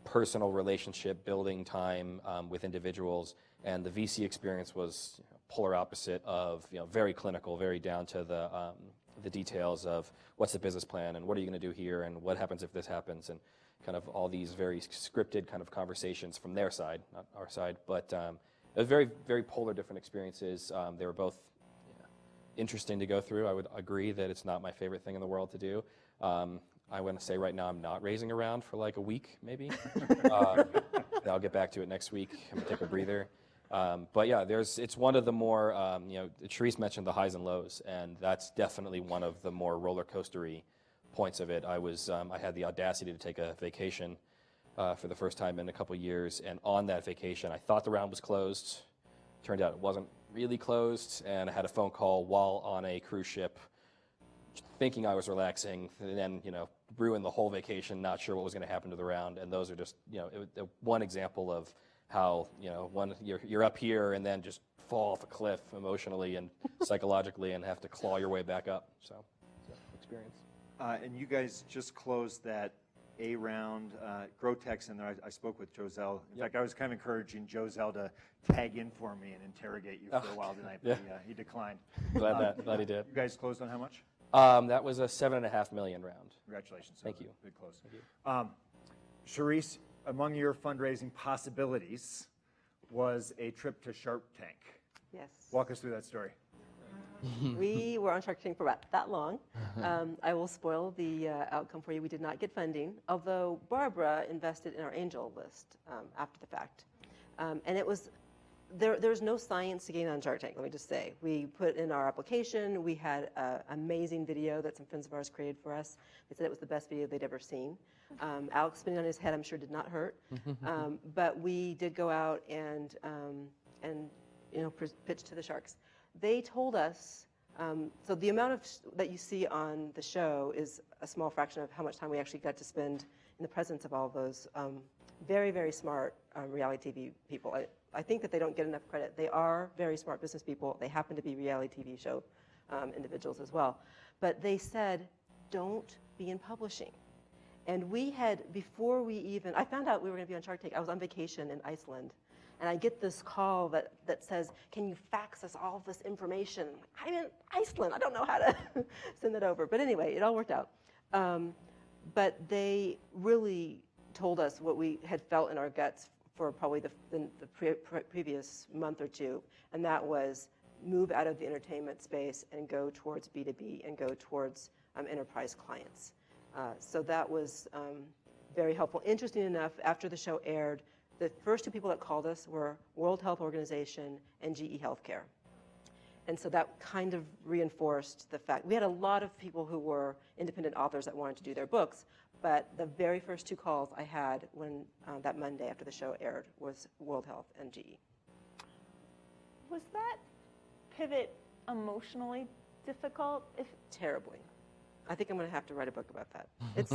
personal relationship building time with individuals, and the VC experience was polar opposite of very clinical, very down to the details of what's the business plan and what are you going to do here and what happens if this happens, and kind of all these very scripted kind of conversations from their side, not our side, but it was very, very polar different experiences. They were both interesting to go through. I would agree that it's not my favorite thing in the world to do. I want to say right now I'm not raising around for like a week, maybe. I'll get back to it next week. I'm going to take a breather. But yeah, it's one of the more, Sherisse mentioned the highs and lows, and that's definitely one of the more roller coastery points of it. I had the audacity to take a vacation for the first time in a couple years, and on that vacation, I thought the round was closed. Turned out it wasn't really closed, and I had a phone call while on a cruise ship, thinking I was relaxing, and then ruined the whole vacation, not sure what was going to happen to the round. And those are just one example of how you're up here and then just fall off a cliff emotionally and psychologically and have to claw your way back up. So experience. And you guys just closed that A round. Grotex in there. I spoke with Joselle. In fact, I was kind of encouraging Joselle to tag in for me and interrogate you for a while tonight, but he declined. Glad he did. You guys closed on how much? That was a $7.5 million round. Congratulations. Thank you. Big close. Thank you. Sherisse, among your fundraising possibilities was a trip to Shark Tank. Yes. Walk us through that story. We were on Shark Tank for about that long. I will spoil the outcome for you. We did not get funding, although Barbara invested in our angel list after the fact. And it was, there's no science to getting on Shark Tank, let me just say. We put in our application. We had an amazing video that some friends of ours created for us. They said it was the best video they'd ever seen. Alex spinning on his head, I'm sure, did not hurt. But we did go out and pitch to the sharks. They told us, so the amount that you see on the show is a small fraction of how much time we actually got to spend in the presence of all those very, very smart reality TV people. I think that they don't get enough credit. They are very smart business people. They happen to be reality TV show individuals as well. But they said, don't be in publishing. And we had, before we even, I found out we were going to be on Shark Tank. I was on vacation in Iceland. And I get this call that says, can you fax us all this information? I'm in Iceland. I don't know how to send it over. But anyway, it all worked out. But they really told us what we had felt in our guts for probably the previous month or two. And that was move out of the entertainment space and go towards B2B and go towards enterprise clients. So that was very helpful. Interesting enough, after the show aired, the first two people that called us were World Health Organization and GE Healthcare. And so that kind of reinforced the fact. We had a lot of people who were independent authors that wanted to do their books, but the very first two calls I had when that Monday after the show aired was World Health and GE. Was that pivot emotionally difficult? Terribly. I think I'm going to have to write a book about that. It's,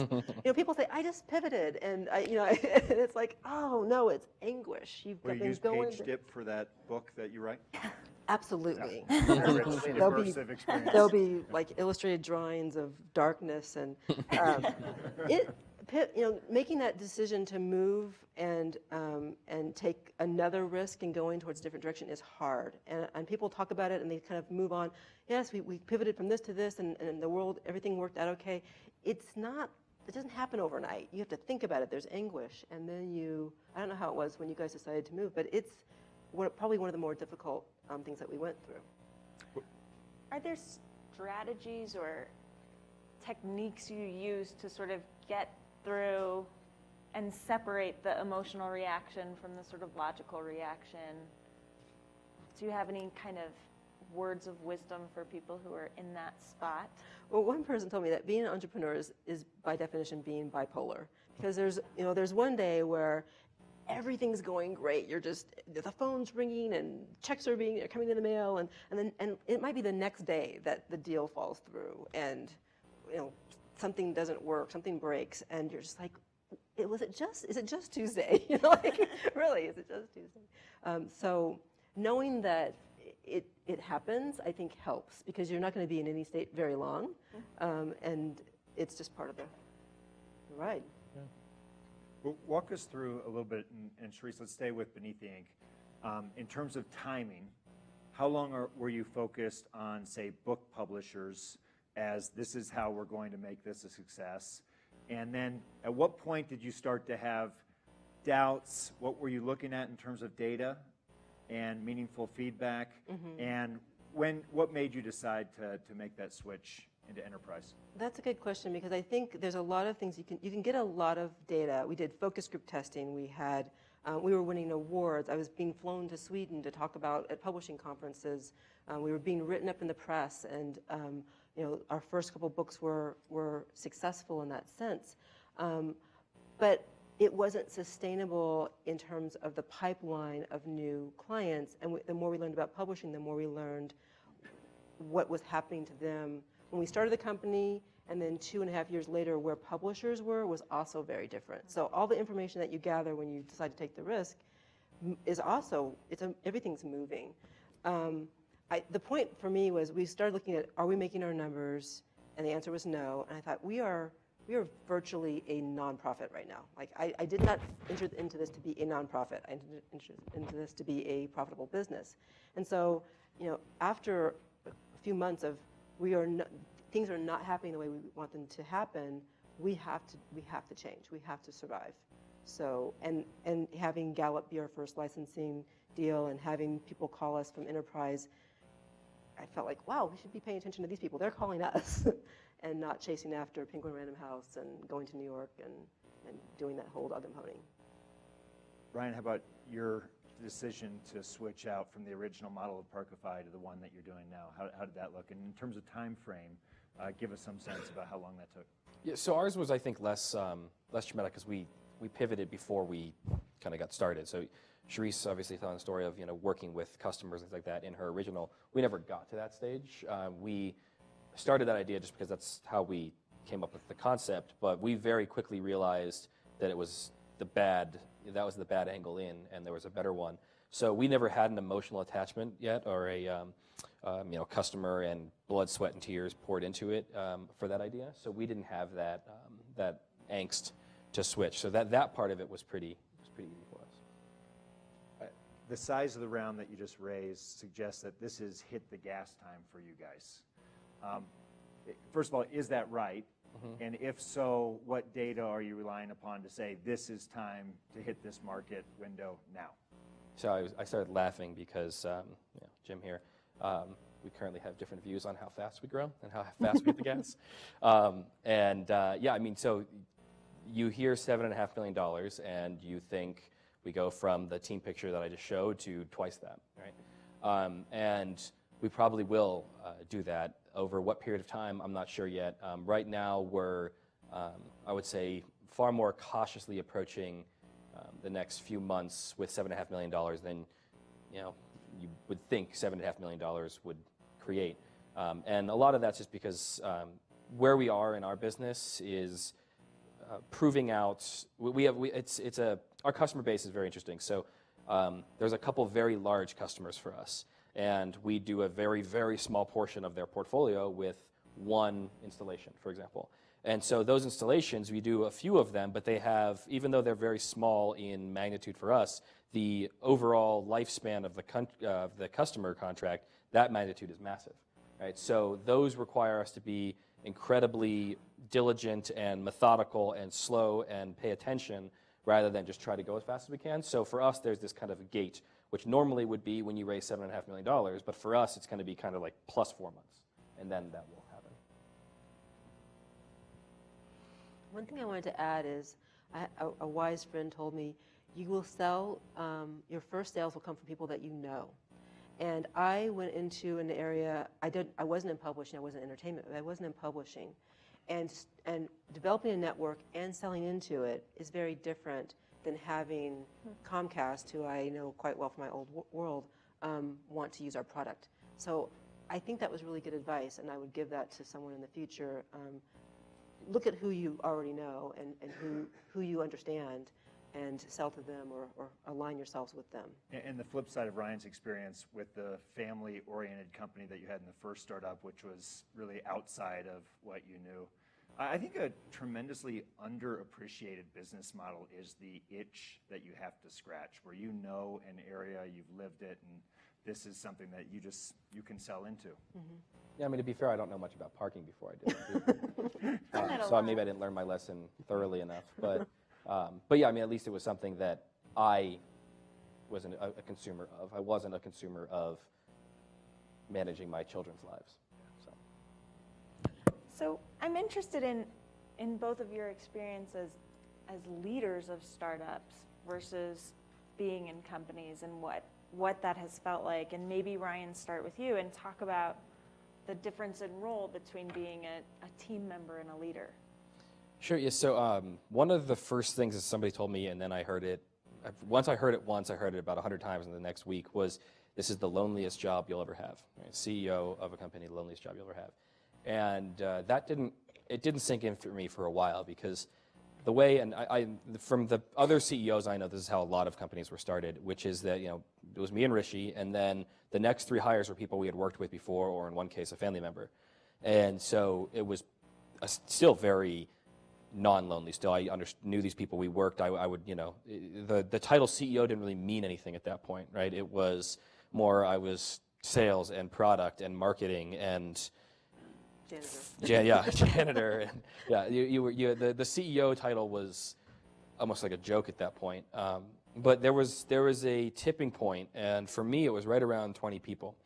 people say, I just pivoted, and it's like, oh no, it's anguish. Will you use Pagedips for that book that you write? Absolutely. Yeah. There'll be like illustrated drawings of darkness, and making that decision to move and take another risk and going towards a different direction is hard. And people talk about it and they kind of move on. Yes, we pivoted from this to this, and the world, everything worked out okay. It doesn't happen overnight. You have to think about it. There's anguish, and then I don't know how it was when you guys decided to move, but it's probably one of the more difficult things that we went through. Are there strategies or techniques you use to sort of get through and separate the emotional reaction from the sort of logical reaction? Do you have any kind of words of wisdom for people who are in that spot? Well, one person told me that being an entrepreneur is by definition being bipolar, because there's one day where everything's going great. The phone's ringing and checks are coming in the mail, and it might be the next day that the deal falls through, and something doesn't work, something breaks, and you're just like, is it just Tuesday? Really, is it just Tuesday? So knowing that it happens, I think helps, because you're not going to be in any state very long, and it's just part of the ride. Well, walk us through a little bit, and Sherisse, let's stay with Beneath the Ink. In terms of timing, how long were you focused on, say, book publishers as this is how we're going to make this a success? And then at what point did you start to have doubts? What were you looking at in terms of data and meaningful feedback? And what made you decide to make that switch into enterprise? That's a good question, because I think there's a lot of things you can get a lot of data. We did focus group testing. We were winning awards. I was being flown to Sweden to talk about at publishing conferences. We were being written up in the press, and our first couple books were successful in that sense. But it wasn't sustainable in terms of the pipeline of new clients. And the more we learned about publishing, the more we learned what was happening to them when we started the company, and then 2.5 years later where publishers were was also very different. So all the information that you gather when you decide to take the risk is also, everything's moving. The point for me was we started looking at, are we making our numbers? And the answer was no. And I thought, we are virtually a nonprofit right now. Like, I did not enter into this to be a nonprofit. I entered into this to be a profitable business. And so, after a few months of things are not happening the way we want them to happen, we have to change. We have to survive. So, and having Gallup be our first licensing deal and having people call us from enterprise, I felt like, wow, we should be paying attention to these people. They're calling us and not chasing after Penguin Random House and going to New York and doing that whole dog and pony. Ryan, how about your decision to switch out from the original model of Parkify to the one that you're doing now? How did that look? And in terms of time frame, give us some sense about how long that took. Yeah, so ours was, I think, less traumatic because we pivoted before we kind of got started. So Sherisse obviously telling the story of working with customers and things like that in her original. We never got to that stage. We started that idea just because that's how we came up with the concept, but we very quickly realized that it was that was the bad angle in, and there was a better one. So we never had an emotional attachment yet, or a customer and blood, sweat, and tears poured into it for that idea. So we didn't have that angst to switch. So that part of it was pretty easy for us. The size of the round that you just raised suggests that this is hit the gas time for you guys. First of all, is that right? And if so, what data are you relying upon to say this is time to hit this market window now? So I started laughing because, Jim here, we currently have different views on how fast we grow and how fast we hit the gas. So you hear $7.5 million and you think we go from the team picture that I just showed to twice that, right? And we probably will do that. Over what period of time, I'm not sure yet. Right now, we're, I would say, far more cautiously approaching the next few months with $7.5 million than you would think $7.5 million would create. And a lot of that's just because where we are in our business is proving out. Our customer base is very interesting. So there's a couple very large customers for us. And we do a very, very small portion of their portfolio with one installation, for example. And so those installations, we do a few of them, but they have, even though they're very small in magnitude for us, the overall lifespan of the customer contract, that magnitude is massive, right? So those require us to be incredibly diligent and methodical and slow and pay attention rather than just try to go as fast as we can. So for us, there's this kind of a gate, which normally would be when you raise $7.5 million, but for us, it's going to be kind of like plus 4 months, and then that will happen. One thing I wanted to add is a wise friend told me, you will sell, your first sales will come from people that you know. And I went into an area, I wasn't in publishing, I wasn't in entertainment, but I wasn't in publishing. And developing a network and selling into it is very different than having Comcast, who I know quite well from my old world, want to use our product. So I think that was really good advice, and I would give that to someone in the future. Look at who you already know and who you understand, and sell to them or align yourselves with them. And the flip side of Ryan's experience with the family-oriented company that you had in the first startup, which was really outside of what you knew. I think a tremendously underappreciated business model is the itch that you have to scratch, where you know an area, you've lived it, and this is something that you can sell into. Mm-hmm. Yeah, I mean, to be fair, I don't know much about parking before I did it. So maybe I didn't learn my lesson thoroughly enough. But yeah, I mean, at least it was something that I wasn't a consumer of. I wasn't a consumer of managing my children's lives. So I'm interested in both of your experiences as leaders of startups versus being in companies and what that has felt like. And maybe Ryan, start with you and talk about the difference in role between being a team member and a leader. Sure, yes. So one of the first things that somebody told me, and then I heard it, once I heard it about 100 times in the next week, was this is the loneliest job you'll ever have. Right? CEO of a company, the loneliest job you'll ever have. And that didn't sink in for me for a while, because the way, and I from the other CEOs I know, this is how a lot of companies were started, which is that, it was me and Rishi, and then the next 3 hires were people we had worked with before, or in one case, a family member. And so it was still very non-lonely. Still, I knew these people. We worked. I would, the title CEO didn't really mean anything at that point, right? It was more, I was sales and product and marketing and janitor. And yeah, the CEO title was almost like a joke at that point. But there was a tipping point, and for me, it was right around 20 people.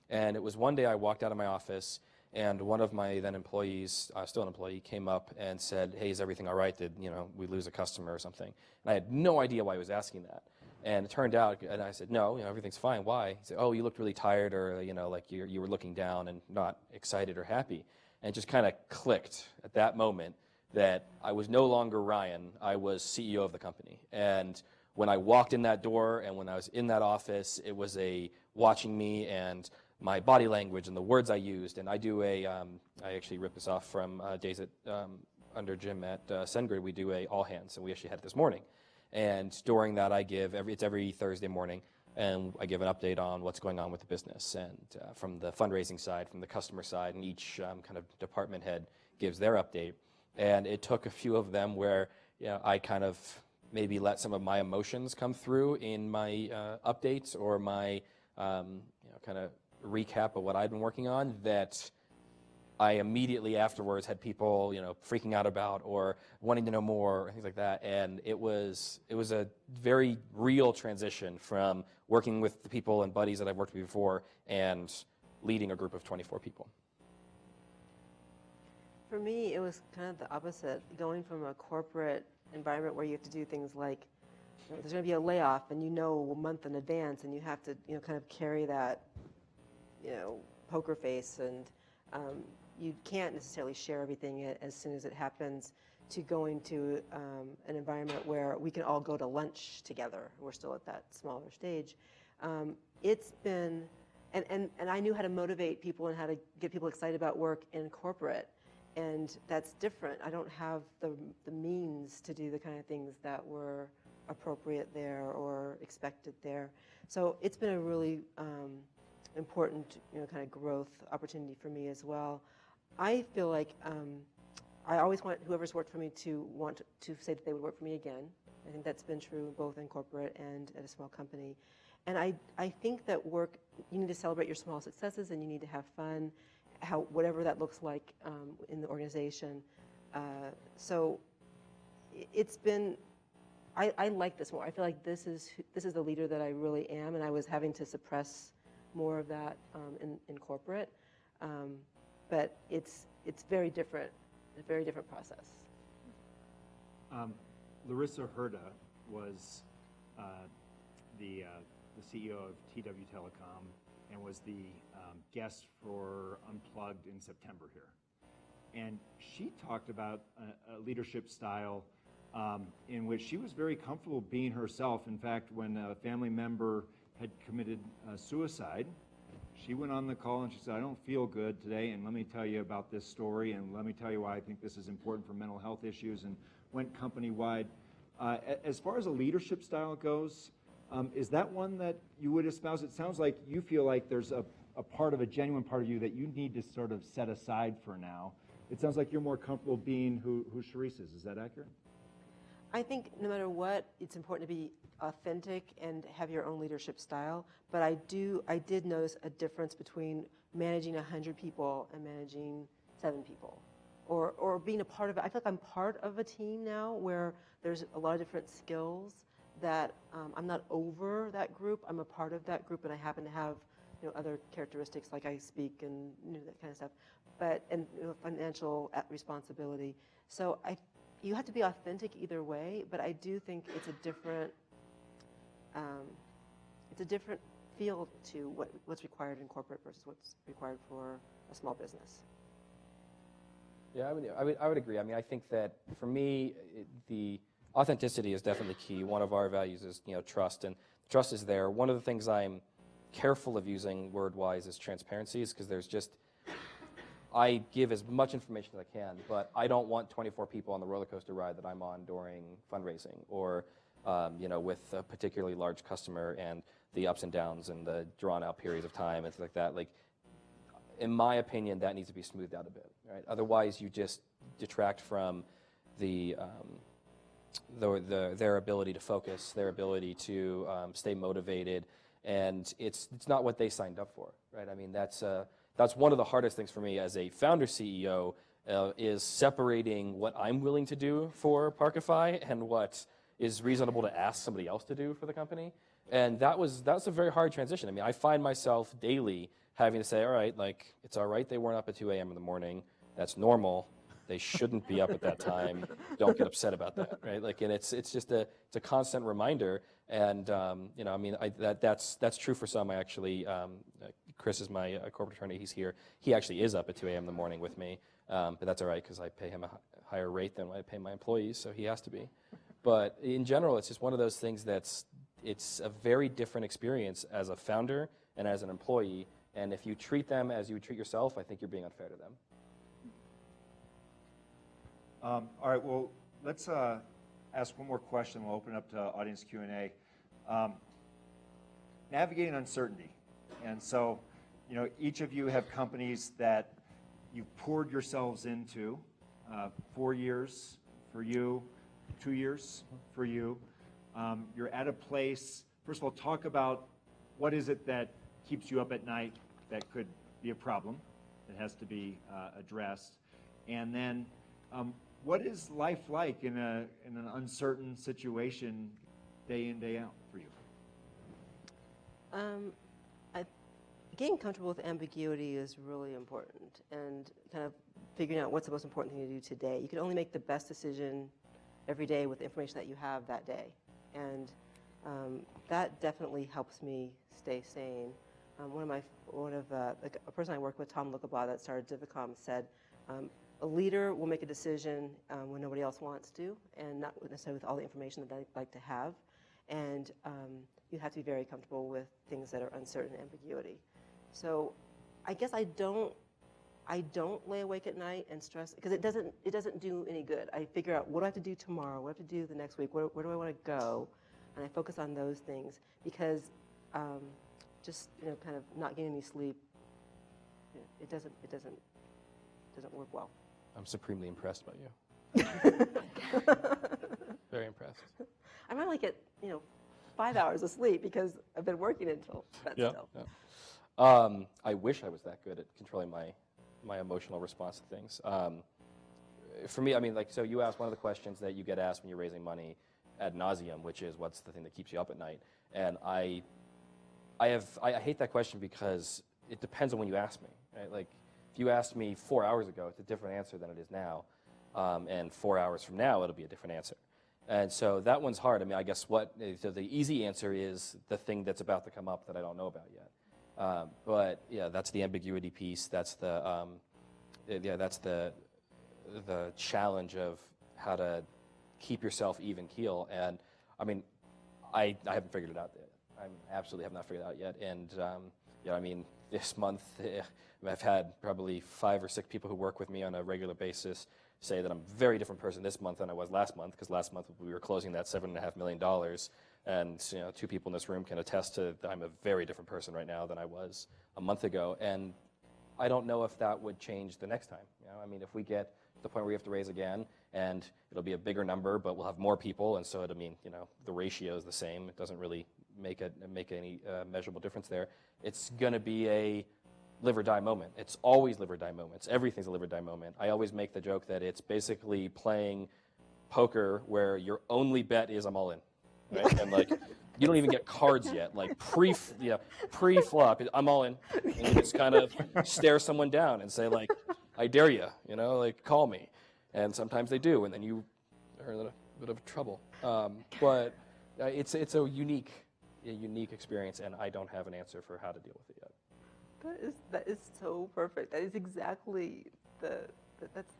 And it was one day I walked out of my office, and one of my then employees, still an employee, came up and said, "Hey, is everything all right? Did we lose a customer or something?" And I had no idea why he was asking that. And it turned out, and I said, "No, everything's fine. Why?" He said, "Oh, you looked really tired, or like you were looking down and not excited or happy." And it just kind of clicked at that moment that I was no longer Ryan. I was CEO of the company. And when I walked in that door and when I was in that office, it was watching me and my body language and the words I used. And I do I actually ripped this off from days at under Jim at SendGrid. We do all hands, and we actually had it this morning. And during that, it's every Thursday morning, and I give an update on what's going on with the business, and from the fundraising side, from the customer side, and each kind of department head gives their update. And it took a few of them where I kind of maybe let some of my emotions come through in my updates or my kind of recap of what I'd been working on, that I immediately afterwards had people freaking out about or wanting to know more and things like that. And it was a very real transition from working with the people and buddies that I've worked with before and leading a group of 24 people. For me, it was kind of the opposite, going from a corporate environment where you have to do things like, there's going to be a layoff, and a month in advance, and you have to kind of carry that poker face, and you can't necessarily share everything as soon as it happens, to going to an environment where we can all go to lunch together. We're still at that smaller stage. It's been, and I knew how to motivate people and how to get people excited about work in corporate, and that's different. I don't have the means to do the kind of things that were appropriate there or expected there. So it's been a really important kind of growth opportunity for me as well. I feel like I always want whoever's worked for me to want to say that they would work for me again. I think that's been true both in corporate and at a small company. And I think that work, you need to celebrate your small successes, and you need to have fun, whatever that looks like in the organization. So it's been, I like this more. I feel like this is the leader that I really am, and I was having to suppress more of that in corporate. But it's very different, a very different process. Larissa Herda was the CEO of TW Telecom and was the guest for Unplugged in September here. And she talked about a leadership style in which she was very comfortable being herself. In fact, when a family member had committed suicide, she went on the call and she said, "I don't feel good today, and let me tell you about this story, and let me tell you why I think this is important for mental health issues," and went company-wide. As far as a leadership style goes, is that one that you would espouse? It sounds like you feel like there's a genuine part of you that you need to sort of set aside for now. It sounds like you're more comfortable being who Sherisse is. Is that accurate? I think no matter what, it's important to be authentic and have your own leadership style. But I did notice a difference between managing 100 people and managing 7 people, or being a part of it. I feel like I'm part of a team now where there's a lot of different skills that I'm not over that group. I'm a part of that group, and I happen to have other characteristics like I speak and that kind of stuff, and financial responsibility. So you have to be authentic either way, but I do think it's a different field to what's required in corporate versus what's required for a small business. Yeah, I would agree. I mean, I think that for me, the authenticity is definitely key. One of our values is trust, and trust is there. One of the things I'm careful of using word-wise is transparency, because I give as much information as I can, but I don't want 24 people on the roller coaster ride that I'm on during fundraising, or with a particularly large customer and the ups and downs and the drawn-out periods of time and things like that. Like, in my opinion, that needs to be smoothed out a bit, right? Otherwise, you just detract from their ability to focus, their ability to stay motivated, and it's not what they signed up for, right? I mean, that's one of the hardest things for me as a founder CEO, is separating what I'm willing to do for Parkify and what is reasonable to ask somebody else to do for the company. And that's a very hard transition. I mean, I find myself daily having to say, all right, like, it's all right they weren't up at 2 a.m. in the morning. That's normal. They shouldn't be up at that time. Don't get upset about that, right? Like, and it's just a constant reminder. And I mean, that's true for some. I actually, Chris is my corporate attorney. He's here. He actually is up at 2 a.m. in the morning with me, but that's all right because I pay him a higher rate than I pay my employees, so he has to be. But in general, it's just one of those things it's a very different experience as a founder and as an employee. And if you treat them as you would treat yourself, I think you're being unfair to them. All right, well, let's ask one more question. We'll open it up to audience Q&A. Navigating uncertainty. And so, each of you have companies that you've poured yourselves into, 4 years for you, 2 years for you. You're at a place, first of all, talk about what is it that keeps you up at night that could be a problem that has to be addressed. And then, what is life like in an uncertain situation, day in, day out for you? Getting comfortable with ambiguity is really important, and kind of figuring out what's the most important thing to do today. You can only make the best decision every day with the information that you have that day, and that definitely helps me stay sane. A person I work with, Tom Lukabaugh, that started Divicom, said, a leader will make a decision when nobody else wants to, and not necessarily with all the information that they'd like to have. And you have to be very comfortable with things that are uncertain, ambiguity. So I guess I don't lay awake at night and stress, because it doesn't do any good. I figure out what do I have to do tomorrow, what do I have to do the next week, where do I want to go, and I focus on those things, because just kind of not getting any sleep, it doesn't work well. I'm supremely impressed by you. Very impressed. I might only get 5 hours of sleep because I've been working until that still. Yeah. I wish I was that good at controlling my emotional response to things. For me, I mean, so you asked one of the questions that you get asked when you're raising money ad nauseum, which is what's the thing that keeps you up at night? And I hate that question because it depends on when you ask me, right? Like, if you asked me 4 hours ago, it's a different answer than it is now. And 4 hours from now, it'll be a different answer. And so that one's hard. I mean, I guess so the easy answer is the thing that's about to come up that I don't know about yet. But yeah, that's the ambiguity piece. That's the challenge of how to keep yourself even keel. And I mean, I haven't figured it out yet. I absolutely have not figured it out yet. And I mean, this month I've had probably 5 or 6 people who work with me on a regular basis say that I'm a very different person this month than I was last month, because last month we were closing that $7.5 million, and two people in this room can attest to that I'm a very different person right now than I was a month ago, and I don't know if that would change the next time. I mean, if we get to the point where we have to raise again, and it'll be a bigger number, but we'll have more people, and so it'll mean the ratio is the same. It doesn't really make any measurable difference there. It's going to be a live or die moment. It's always live or die moments. Everything's a live or die moment. I always make the joke that it's basically playing poker where your only bet is I'm all in, right? And like you don't even get cards yet. Like pre-flop, I'm all in, and you just kind of stare someone down and say like, I dare you, like call me, and sometimes they do, and then you are in a bit of trouble. But it's a unique experience, and I don't have an answer for how to deal with it yet. That is so perfect. That is exactly that's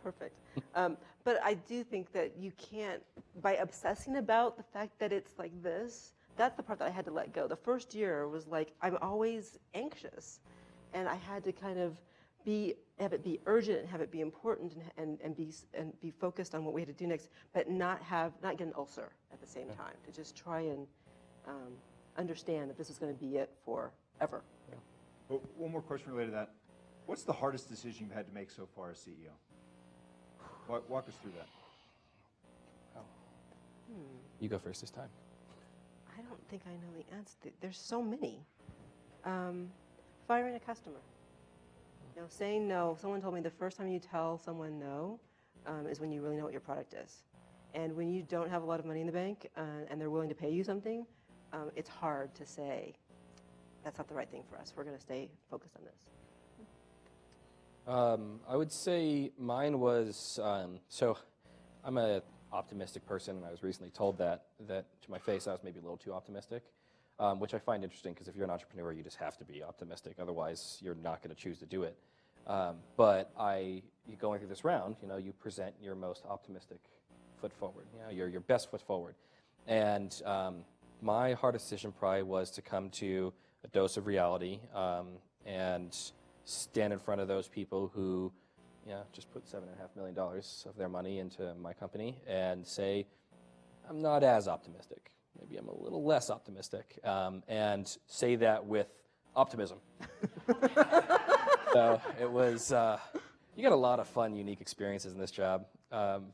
perfect. But I do think that you can't, by obsessing about the fact that it's like this, that's the part that I had to let go. The first year was like, I'm always anxious, and I had to kind of have it be urgent and have it be important and be focused on what we had to do next, but not get an ulcer at the same time, to just try and understand that this is going to be it forever. Yeah. Well, one more question related to that. What's the hardest decision you've had to make so far as CEO? Walk us through that. Oh. You go first this time. I don't think I know the answer. There's so many. Firing a customer. Saying no. Someone told me the first time you tell someone no is when you really know what your product is. And when you don't have a lot of money in the bank and they're willing to pay you something, it's hard to say, that's not the right thing for us. We're going to stay focused on this. I would say mine was, so I'm an optimistic person, and I was recently told that to my face I was maybe a little too optimistic, which I find interesting, because if you're an entrepreneur, you just have to be optimistic. Otherwise, you're not going to choose to do it. But going through this round, you present your most optimistic foot forward, your best foot forward. And my hardest decision probably was to come to a dose of reality and stand in front of those people who just put $7.5 million of their money into my company and say, I'm not as optimistic. Maybe I'm a little less optimistic, and say that with optimism. So it was, you get a lot of fun, unique experiences in this job,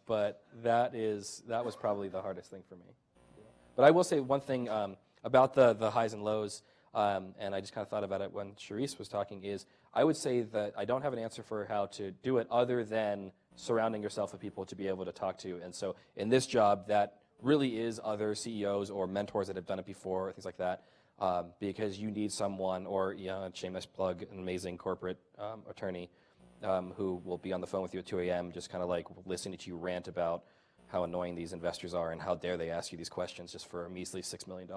but that was probably the hardest thing for me. But I will say one thing about the highs and lows, and I just kind of thought about it when Sherisse was talking, is I would say that I don't have an answer for how to do it other than surrounding yourself with people to be able to talk to. And so in this job, that really is other CEOs or mentors that have done it before, or things like that, because you need someone, or shameless plug, an amazing corporate attorney who will be on the phone with you at 2 a.m. just kind of like listening to you rant about how annoying these investors are and how dare they ask you these questions just for a measly $6 million.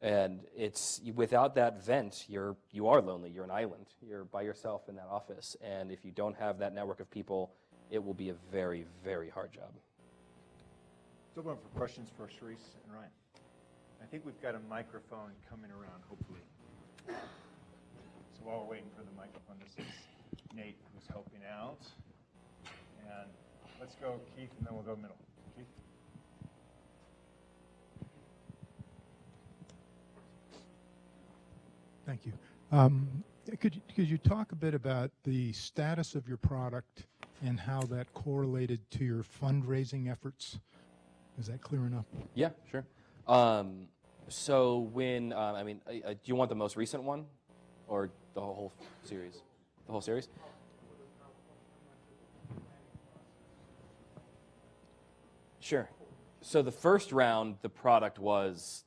And it's without that vent, you are lonely. You're an island. You're by yourself in that office. And if you don't have that network of people, it will be a very, very hard job. Let's open up for questions for Sherisse and Ryan. I think we've got a microphone coming around, hopefully. So while we're waiting for the microphone, this is Nate who's helping out. And let's go Keith, and then we'll go middle. Keith? Thank you. Could you talk a bit about the status of your product and how that correlated to your fundraising efforts? Is that clear enough? Yeah, sure. So when, do you want the most recent one or the whole series? The whole series? Sure. So the first round, the product was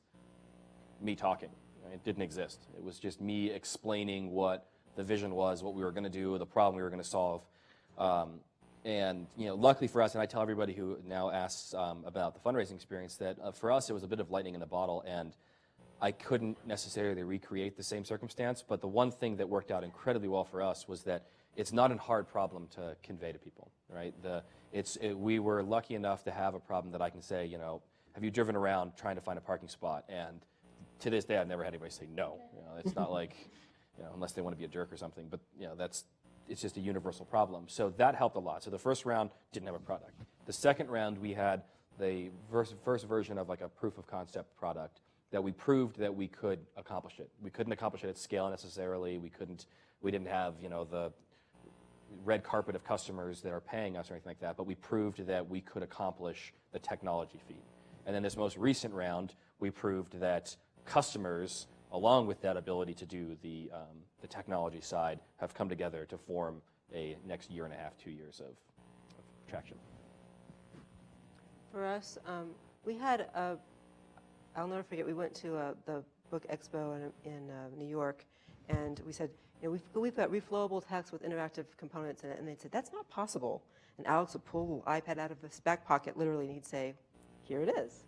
me talking. It didn't exist. It was just me explaining what the vision was, what we were going to do, the problem we were going to solve. And luckily for us, and I tell everybody who now asks about the fundraising experience, that for us it was a bit of lightning in the bottle, and I couldn't necessarily recreate the same circumstance. But the one thing that worked out incredibly well for us was that it's not a hard problem to convey to people, right? We were lucky enough to have a problem that I can say, have you driven around trying to find a parking spot? And to this day, I've never had anybody say no. It's not like, unless they want to be a jerk or something. But it's just a universal problem. So that helped a lot. So the first round didn't have a product. The second round, we had the first version of like a proof of concept product that we proved that we could accomplish it. We couldn't accomplish it at scale necessarily. We didn't have, you know, the red carpet of customers that are paying us or anything like that, but we proved that we could accomplish the technology feat. And then this most recent round, we proved that customers, along with that ability to do the technology side, have come together to form a next year and a half, 2 years of traction. For us, we had I'll never forget, we went to the book expo in New York, and we said, you know, we've got reflowable text with interactive components in it, and they said, that's not possible. And Alex would pull a little iPad out of his back pocket, literally, and he'd say, here it is.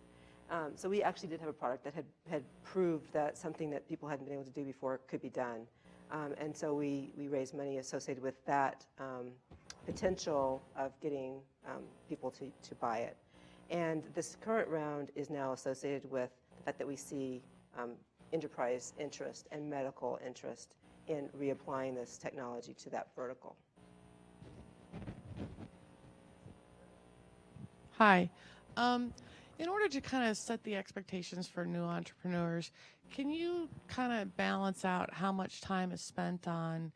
So we actually did have a product that had proved that something that people hadn't been able to do before could be done. And so we raised money associated with that potential of getting people to buy it. And this current round is now associated with the fact that we see enterprise interest and medical interest in reapplying this technology to that vertical. Hi. In order to kind of set the expectations for new entrepreneurs, can you kind of balance out how much time is spent on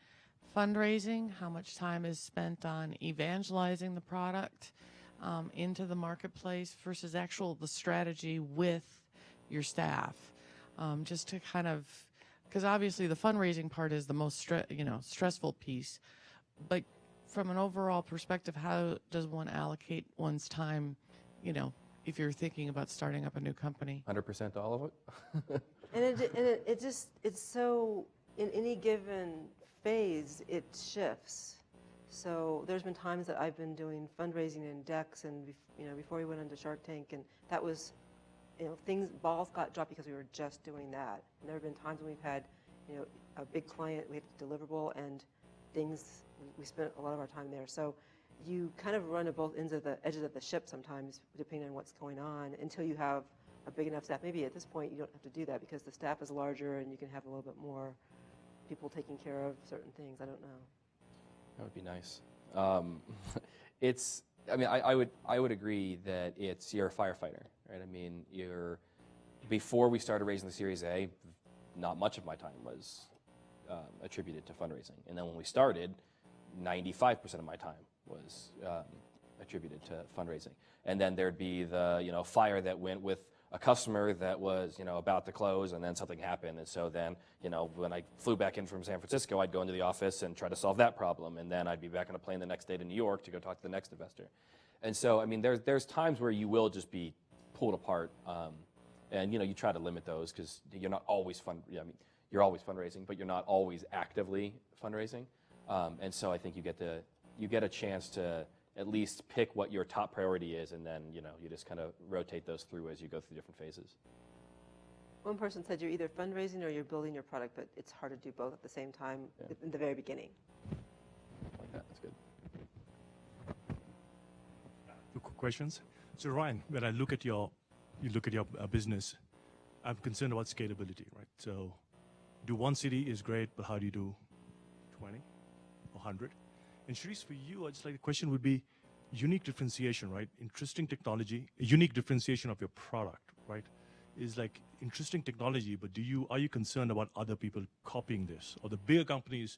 fundraising, how much time is spent on evangelizing the product into the marketplace versus the strategy with your staff? Just to kind of, because obviously the fundraising part is the most stressful piece, but from an overall perspective, how does one allocate one's time, you know, if you're thinking about starting up a new company? 100% all of it? It's so, in any given phase, it shifts. So there's been times that I've been doing fundraising in decks and, you know, before we went into Shark Tank, and that was, you know, balls got dropped because we were just doing that. And there have been times when we've had, you know, a big client, we had a deliverable, and we spent a lot of our time there. So you kind of run at both ends of the edges of the ship sometimes, depending on what's going on, until you have a big enough staff. Maybe at this point you don't have to do that because the staff is larger and you can have a little bit more people taking care of certain things. I don't know. That would be nice. I would agree that you're a firefighter, right? I mean, before we started raising the Series A, not much of my time was attributed to fundraising. And then when we started, 95% of my time was attributed to fundraising. And then there'd be the, you know, fire that went with a customer that was, you know, about to close, and then something happened. And so then, you know, when I flew back in from San Francisco, I'd go into the office and try to solve that problem. And then I'd be back on a plane the next day to New York to go talk to the next investor. And so, I mean, there's times where you will just be pulled apart. And, you know, you try to limit those because you're not always you're always fundraising, but you're not always actively fundraising. And so I think you get a chance to at least pick what your top priority is, and then, you know, you just kind of rotate those through as you go through different phases. One person said you're either fundraising or you're building your product, but it's hard to do both at the same time in the very beginning. Like that, that's good. Two quick questions. So Ryan, when I look at your business, I'm concerned about scalability, right? So do one city is great, but how do you do 20 or 100? And Sherisse, for you, the question would be unique differentiation, right? Interesting technology, unique differentiation of your product, right? Is like interesting technology, but are you concerned about other people copying this, or the bigger companies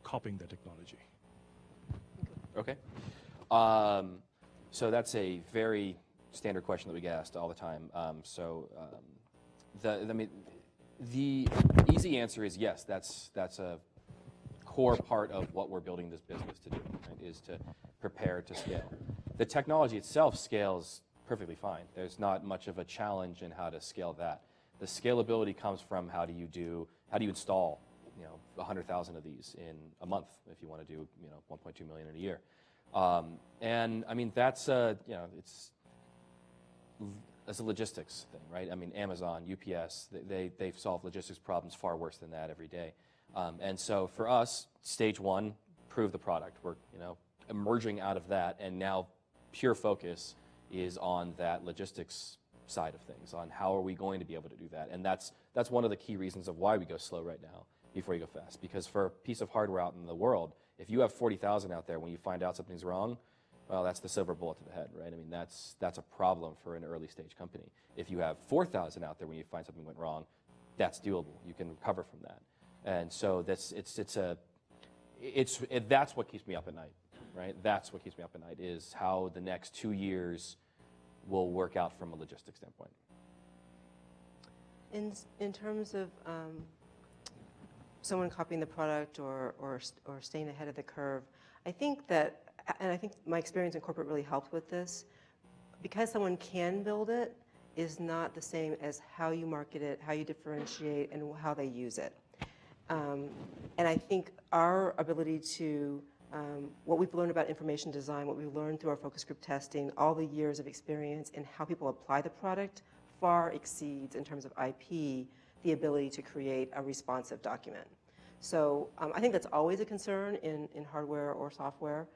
copying that technology? Okay. So that's a very standard question that we get asked all the time. The easy answer is yes. That's a core part of what we're building this business to do, right, is to prepare to scale. The technology itself scales perfectly fine. There's not much of a challenge in how to scale that. The scalability comes from how do you install, you know, 100,000 of these in a month if you want to do, you know, 1.2 million in a year. And I mean, that's a logistics thing, right? I mean, Amazon, UPS, they've solved logistics problems far worse than that every day. And so for us, stage one, prove the product. We're, you know, emerging out of that, and now pure focus is on that logistics side of things, on how are we going to be able to do that. And that's one of the key reasons of why we go slow right now before you go fast. Because for a piece of hardware out in the world, If you have 40,000 out there, when you find out something's wrong, well, that's the silver bullet to the head, right? I mean, that's a problem for an early stage company. If you have 4,000 out there when you find something went wrong, that's doable. You can recover from that. And so that's what keeps me up at night, right? That's what keeps me up at night, is how the next 2 years will work out from a logistics standpoint. In terms of someone copying the product or staying ahead of the curve, I think that, and I think my experience in corporate really helped with this, because someone can build it is not the same as how you market it, how you differentiate, and how they use it. And I think our ability to, what we've learned about information design, what we've learned through our focus group testing, all the years of experience in how people apply the product far exceeds, in terms of IP, the ability to create a responsive document. So I think that's always a concern in hardware or software,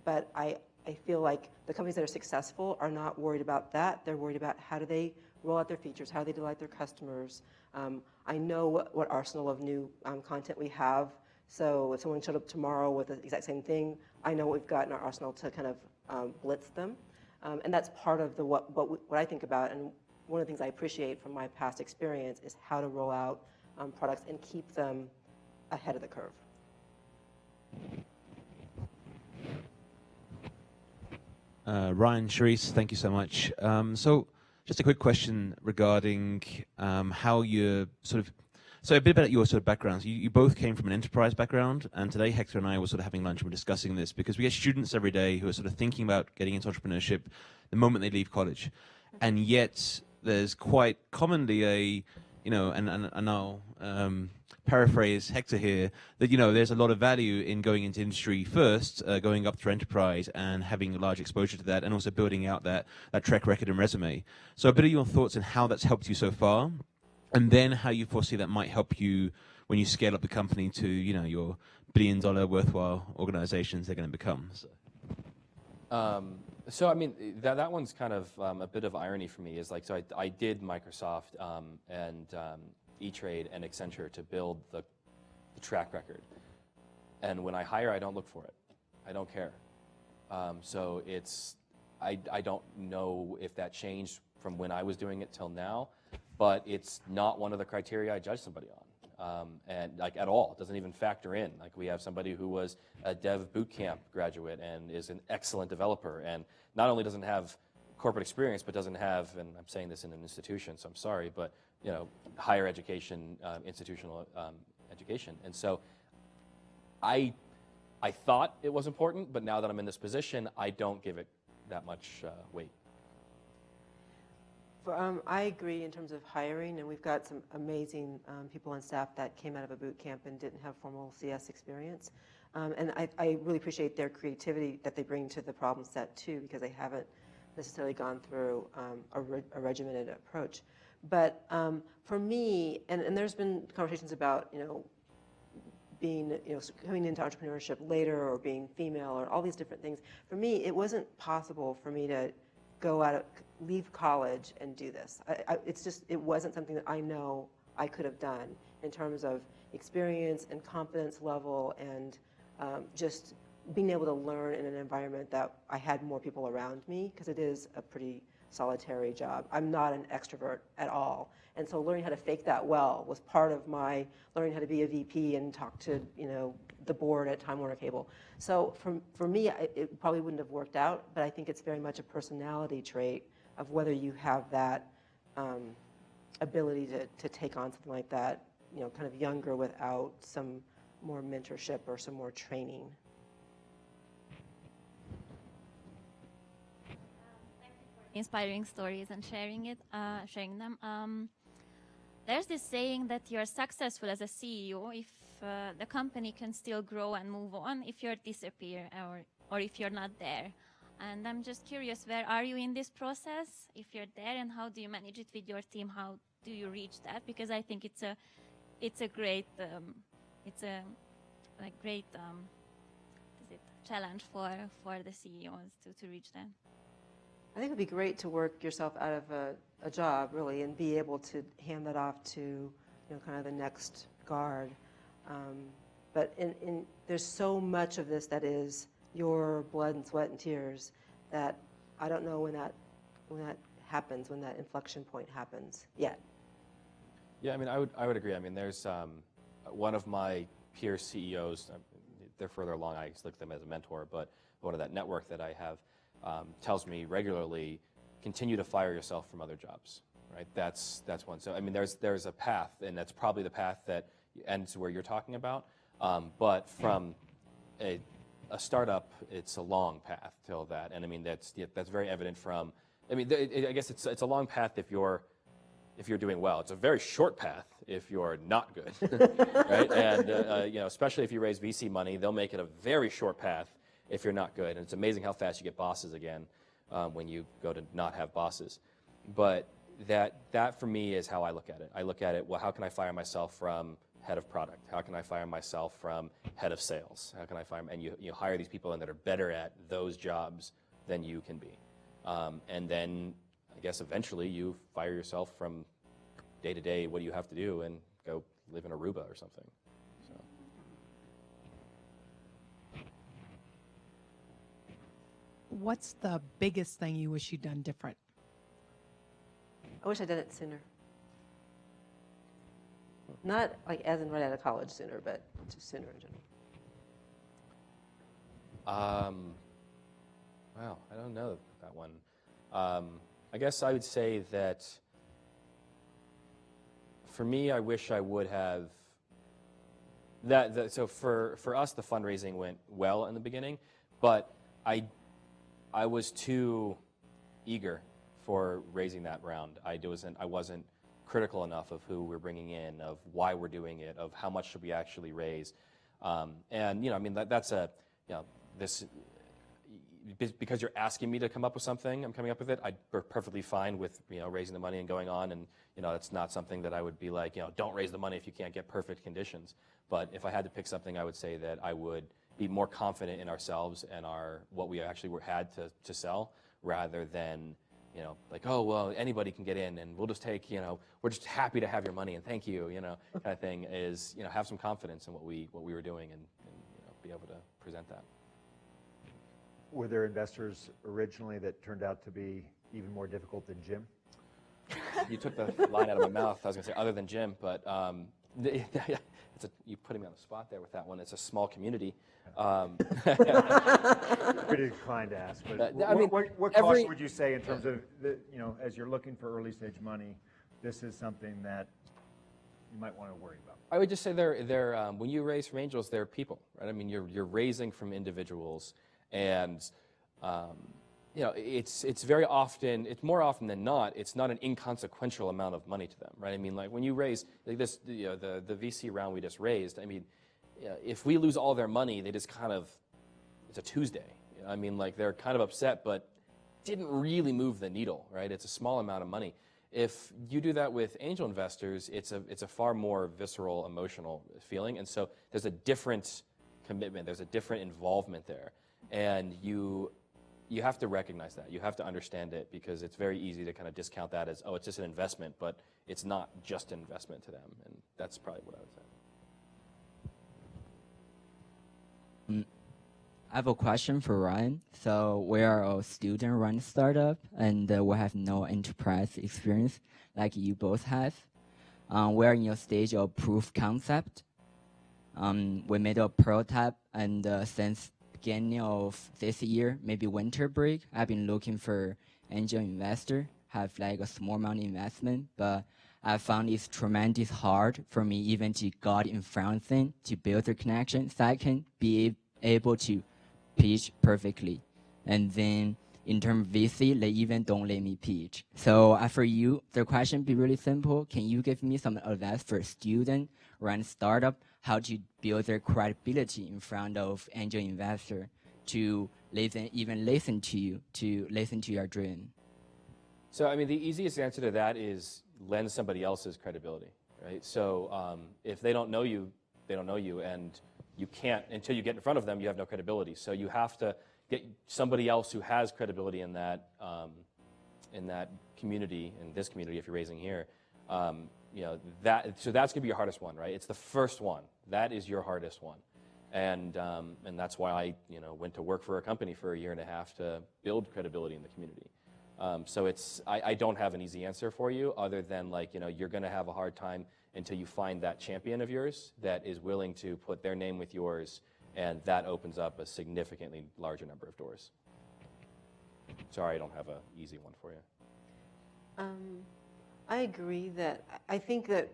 but I feel like the companies that are successful are not worried about that. They're worried about how do they roll out their features, how do they delight their customers. I know what arsenal of new content we have, so if someone showed up tomorrow with the exact same thing, I know what we've got in our arsenal to kind of blitz them. And that's part of what I think about, and one of the things I appreciate from my past experience is how to roll out products and keep them ahead of the curve. Ryan, Sherisse, thank you so much. So just a quick question regarding how you so a bit about your sort of backgrounds. You both came from an enterprise background, and today Hector and I were sort of having lunch and we're discussing this because we get students every day who are sort of thinking about getting into entrepreneurship the moment they leave college. And yet there's quite commonly and I'll paraphrase Hector here, that there's a lot of value in going into industry first, going up through enterprise and having a large exposure to that, and also building out that track record and resume. So a bit of your thoughts on how that's helped you so far, and then how you foresee that might help you when you scale up the company to your billion-dollar worthwhile organizations they're going to become. So I mean, that one's kind of a bit of irony for me. Is like, so I did Microsoft and E-Trade and Accenture to build the track record, and when I hire, I don't look for it. I don't care. So I don't know if that changed from when I was doing it till now, but it's not one of the criteria I judge somebody on, and like at all. It doesn't even factor in. Like, we have somebody who was a dev bootcamp graduate and is an excellent developer, and not only doesn't have corporate experience, but doesn't have, and I'm saying this in an institution, so I'm sorry, but higher education, institutional education. And so I thought it was important, but now that I'm in this position, I don't give it that much weight. I agree in terms of hiring, and we've got some amazing people on staff that came out of a boot camp and didn't have formal CS experience. And I really appreciate their creativity that they bring to the problem set too, because they haven't necessarily gone through a regimented approach. But for me, and there's been conversations about being coming into entrepreneurship later or being female or all these different things. For me, it wasn't possible for me to leave college and do this. It wasn't something that I know I could have done in terms of experience and confidence level and just being able to learn in an environment that I had more people around me, because it is a pretty solitary job. I'm not an extrovert at all. And so learning how to fake that well was part of my learning how to be a VP and talk to the board at Time Warner Cable. So for me, it probably wouldn't have worked out, but I think it's very much a personality trait of whether you have that ability to take on something like that, kind of younger without some more mentorship or some more training. Inspiring stories and sharing them. There's this saying that you're successful as a CEO if the company can still grow and move on if you disappear or if you're not there. And I'm just curious, where are you in this process? If you're there, and how do you manage it with your team? How do you reach that? Because I think it's a great challenge for the CEOs to reach that. I think it would be great to work yourself out of a job, really, and be able to hand that off to, kind of the next guard. But there's so much of this that is your blood and sweat and tears that I don't know when that happens, when that inflection point happens yet. Yeah, I mean, I would agree. I mean, there's one of my peer CEOs, they're further along, I look at them as a mentor, but one of that network that I have tells me regularly, continue to fire yourself from other jobs, right? That's one. So, I mean, there's a path, and that's probably the path that ends where you're talking about. But from a startup, it's a long path till that. And I mean, that's very evident from, I mean, I guess it's a long path if you're doing well. It's a very short path if you're not good, right? And you know, especially if you raise VC money, they'll make it a very short path if you're not good. And it's amazing how fast you get bosses again when you go to not have bosses. But that for me is how I look at it. I look at it, well, how can I fire myself from head of product? How can I fire myself from head of sales? How can I fire, and you hire these people in that are better at those jobs than you can be. And then I guess eventually you fire yourself from day to day, what do you have to do, and go live in Aruba or something. So. What's the biggest thing you wish you'd done different? I wish I'd done it sooner. Not like as in right out of college sooner, but just sooner in general. Well, I don't know that one. I guess I would say that for me, I wish I would have so for us, the fundraising went well in the beginning, but I was too eager for raising that round. I wasn't critical enough of who we're bringing in, of why we're doing it, of how much should we actually raise. And you know, I mean, that's a, you know, this, because you're asking me to come up with something, I'm coming up with it. I'm perfectly fine with, you know, raising the money and going on, and you know, it's not something that I would be like, you know, don't raise the money if you can't get perfect conditions. But if I had to pick something, I would say that I would be more confident in ourselves and what we actually had to sell, rather than, you know, like, oh, well, anybody can get in, and we'll just take, you know, we're just happy to have your money, and thank you, you know, kind of thing. Is, you know, have some confidence in what we were doing, and you know, be able to present that. Were there investors originally that turned out to be even more difficult than Jim? You took the line out of my mouth. I was going to say other than Jim, but you putting me on the spot there with that one. It's a small community. Pretty inclined to ask, but I mean, what cost would you say in terms of, you know, as you're looking for early stage money, this is something that you might want to worry about? I would just say when you raise from angels, they're people, right? I mean, you're raising from individuals, and you know, it's very often, it's more often than not, it's not an inconsequential amount of money to them, right? I mean, like when you raise like this, you know, the VC round we just raised, I mean, if we lose all their money, they just kind of, it's a Tuesday. You know, I mean, like they're kind of upset, but didn't really move the needle, right? It's a small amount of money. If you do that with angel investors, it's a far more visceral, emotional feeling, and so there's a different commitment, there's a different involvement there, and you have to recognize that. You have to understand it, because it's very easy to kind of discount that as, oh, it's just an investment, but it's not just an investment to them, and that's probably what I would say. I have a question for Ryan. So we are a student-run startup, and we have no enterprise experience like you both have. We're in your stage of proof concept. We made a prototype, and since beginning of this year, maybe winter break, I've been looking for angel investor, have like a small amount of investment, but I found it's tremendous hard for me even to get in front of them, to build a connection, so I can be able to pitch perfectly. And then in terms of VC, they even don't let me pitch. So for you, the question be really simple. Can you give me some advice for student run startup, how to build their credibility in front of angel investor to listen to you, to listen to your dream? So, I mean, the easiest answer to that is lend somebody else's credibility, right? So if they don't know you, they don't know you, and you can't, until you get in front of them, you have no credibility. So you have to get somebody else who has credibility in that community, in this community if you're raising here, so that's going to be your hardest one, right? It's the first one. That is your hardest one. And that's why I went to work for a company for a year and a half to build credibility in the community. So I don't have an easy answer for you other than you're going to have a hard time until you find that champion of yours that is willing to put their name with yours, and that opens up a significantly larger number of doors. Sorry, I don't have an easy one for you. I agree that I think that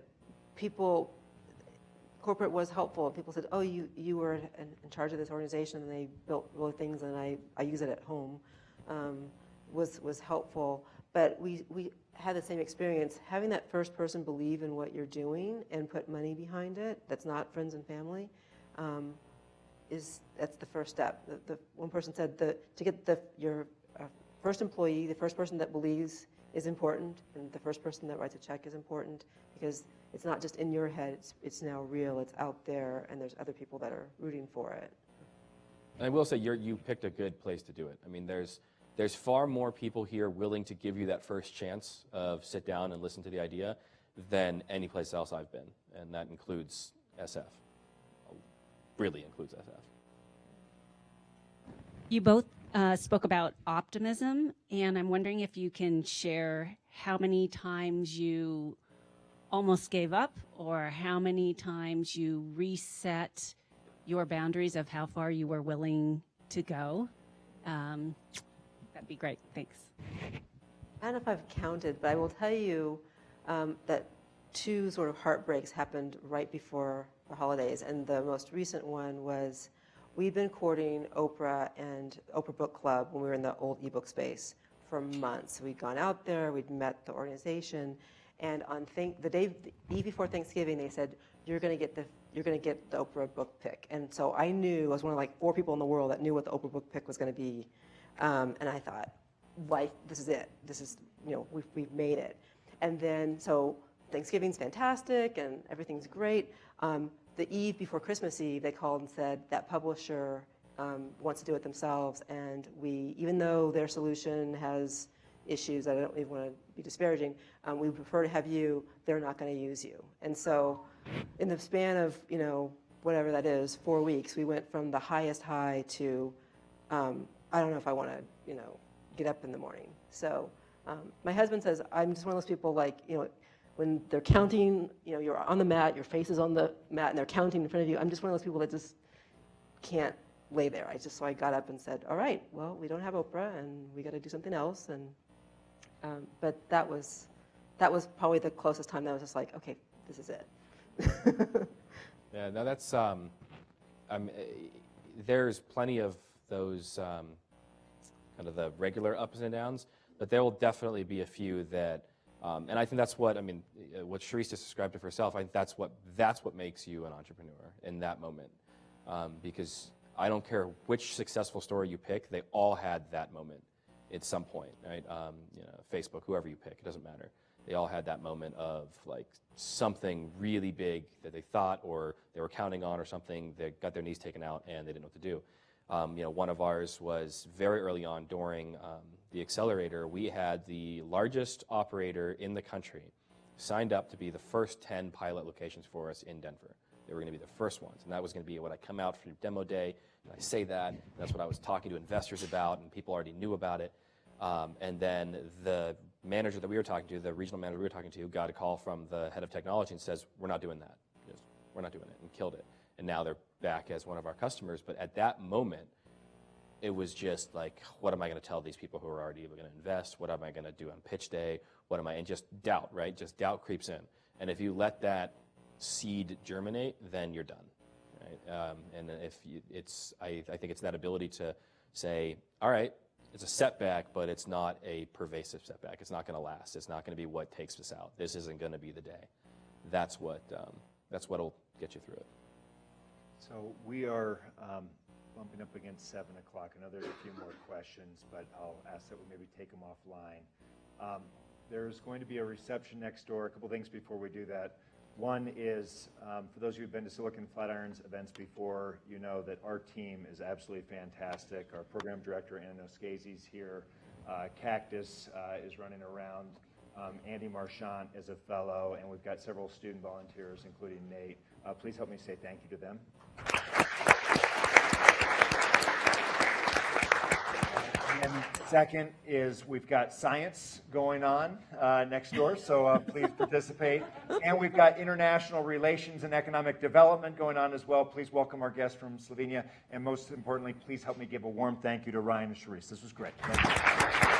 corporate was helpful. People said, oh, you were in charge of this organization, and they built really things, and I use it at home, was helpful. But we had the same experience. Having that first person believe in what you're doing and put money behind it, that's not friends and family, that's the first step. The one person said to get your first employee, the first person that believes is important, and the first person that writes a check is important, because it's not just in your head, it's now real, it's out there, and there's other people that are rooting for it. And I will say you picked a good place to do it. I mean, there's far more people here willing to give you that first chance of sit down and listen to the idea than any place else I've been, and that includes SF. Really includes SF. You both spoke about optimism, and I'm wondering if you can share how many times you almost gave up, or how many times you reset your boundaries of how far you were willing to go. That'd be great. Thanks. I don't know if I've counted, but I will tell you that 2 sort of heartbreaks happened right before the holidays, and the most recent one was we'd been courting Oprah and Oprah Book Club when we were in the old ebook space for months. We'd gone out there, we'd met the organization, and on the eve before Thanksgiving, they said, you're going to get the Oprah book pick. And so I knew, I was one of 4 people in the world that knew what the Oprah book pick was going to be. And I thought, this is it. This is, we've made it. And then, so Thanksgiving's fantastic and everything's great. The eve before Christmas Eve, they called and said that publisher wants to do it themselves, and even though their solution has issues, I don't even want to be disparaging, we prefer to have you, they're not going to use you. And so in the span of, whatever that is, 4 weeks, we went from the highest high to, I don't know if I want to, get up in the morning. So my husband says, I'm just one of those people when they're counting, you're on the mat, your face is on the mat, and they're counting in front of you. I'm just one of those people that just can't lay there. So I got up and said, all right, well, we don't have Oprah, and we got to do something else. And but that was probably the closest time that I was just like, okay, this is it. Yeah, no, that's there's plenty of those kind of the regular ups and downs, but there will definitely be a few that. And I think that's what what Sherisse just described it for herself. I think that's what makes you an entrepreneur in that moment, because I don't care which successful story you pick, they all had that moment at some point, right? Facebook, whoever you pick, it doesn't matter. They all had that moment of something really big that they thought or they were counting on, or something that got their knees taken out and they didn't know what to do. One of ours was very early on during the accelerator. We had the largest operator in the country signed up to be the first 10 pilot locations for us in Denver. They were going to be the first ones, and that was going to be what I come out for demo day, and I say that, that's what I was talking to investors about, and people already knew about it. And then the manager that we were talking to, the regional manager we were talking to, got a call from the head of technology and says, we're not doing that. We're not doing it, and killed it. And now they're back as one of our customers. But at that moment, it was just what am I going to tell these people who are already going to invest? What am I going to do on pitch day? And just doubt, right? Just doubt creeps in. And if you let that seed germinate, then you're done, right? And if I think it's that ability to say, all right, it's a setback, but it's not a pervasive setback. It's not going to last. It's not going to be what takes us out. This isn't going to be the day. That's what'll get you through it. So we are bumping up against 7 o'clock. I know there's a few more questions, but I'll ask that we maybe take them offline. There's going to be a reception next door. A couple things before we do that. One is, for those of you who've been to Silicon Flatiron's events before, you know that our team is absolutely fantastic. Our program director, Anna Noscazi's here. Cactus is running around Andy Marchant is a fellow, and we've got several student volunteers, including Nate. Please help me say thank you to them. And second is we've got science going on next door, so please participate. And we've got international relations and economic development going on as well. Please welcome our guests from Slovenia. And most importantly, please help me give a warm thank you to Ryan and Sherisse. This was great. Thank you.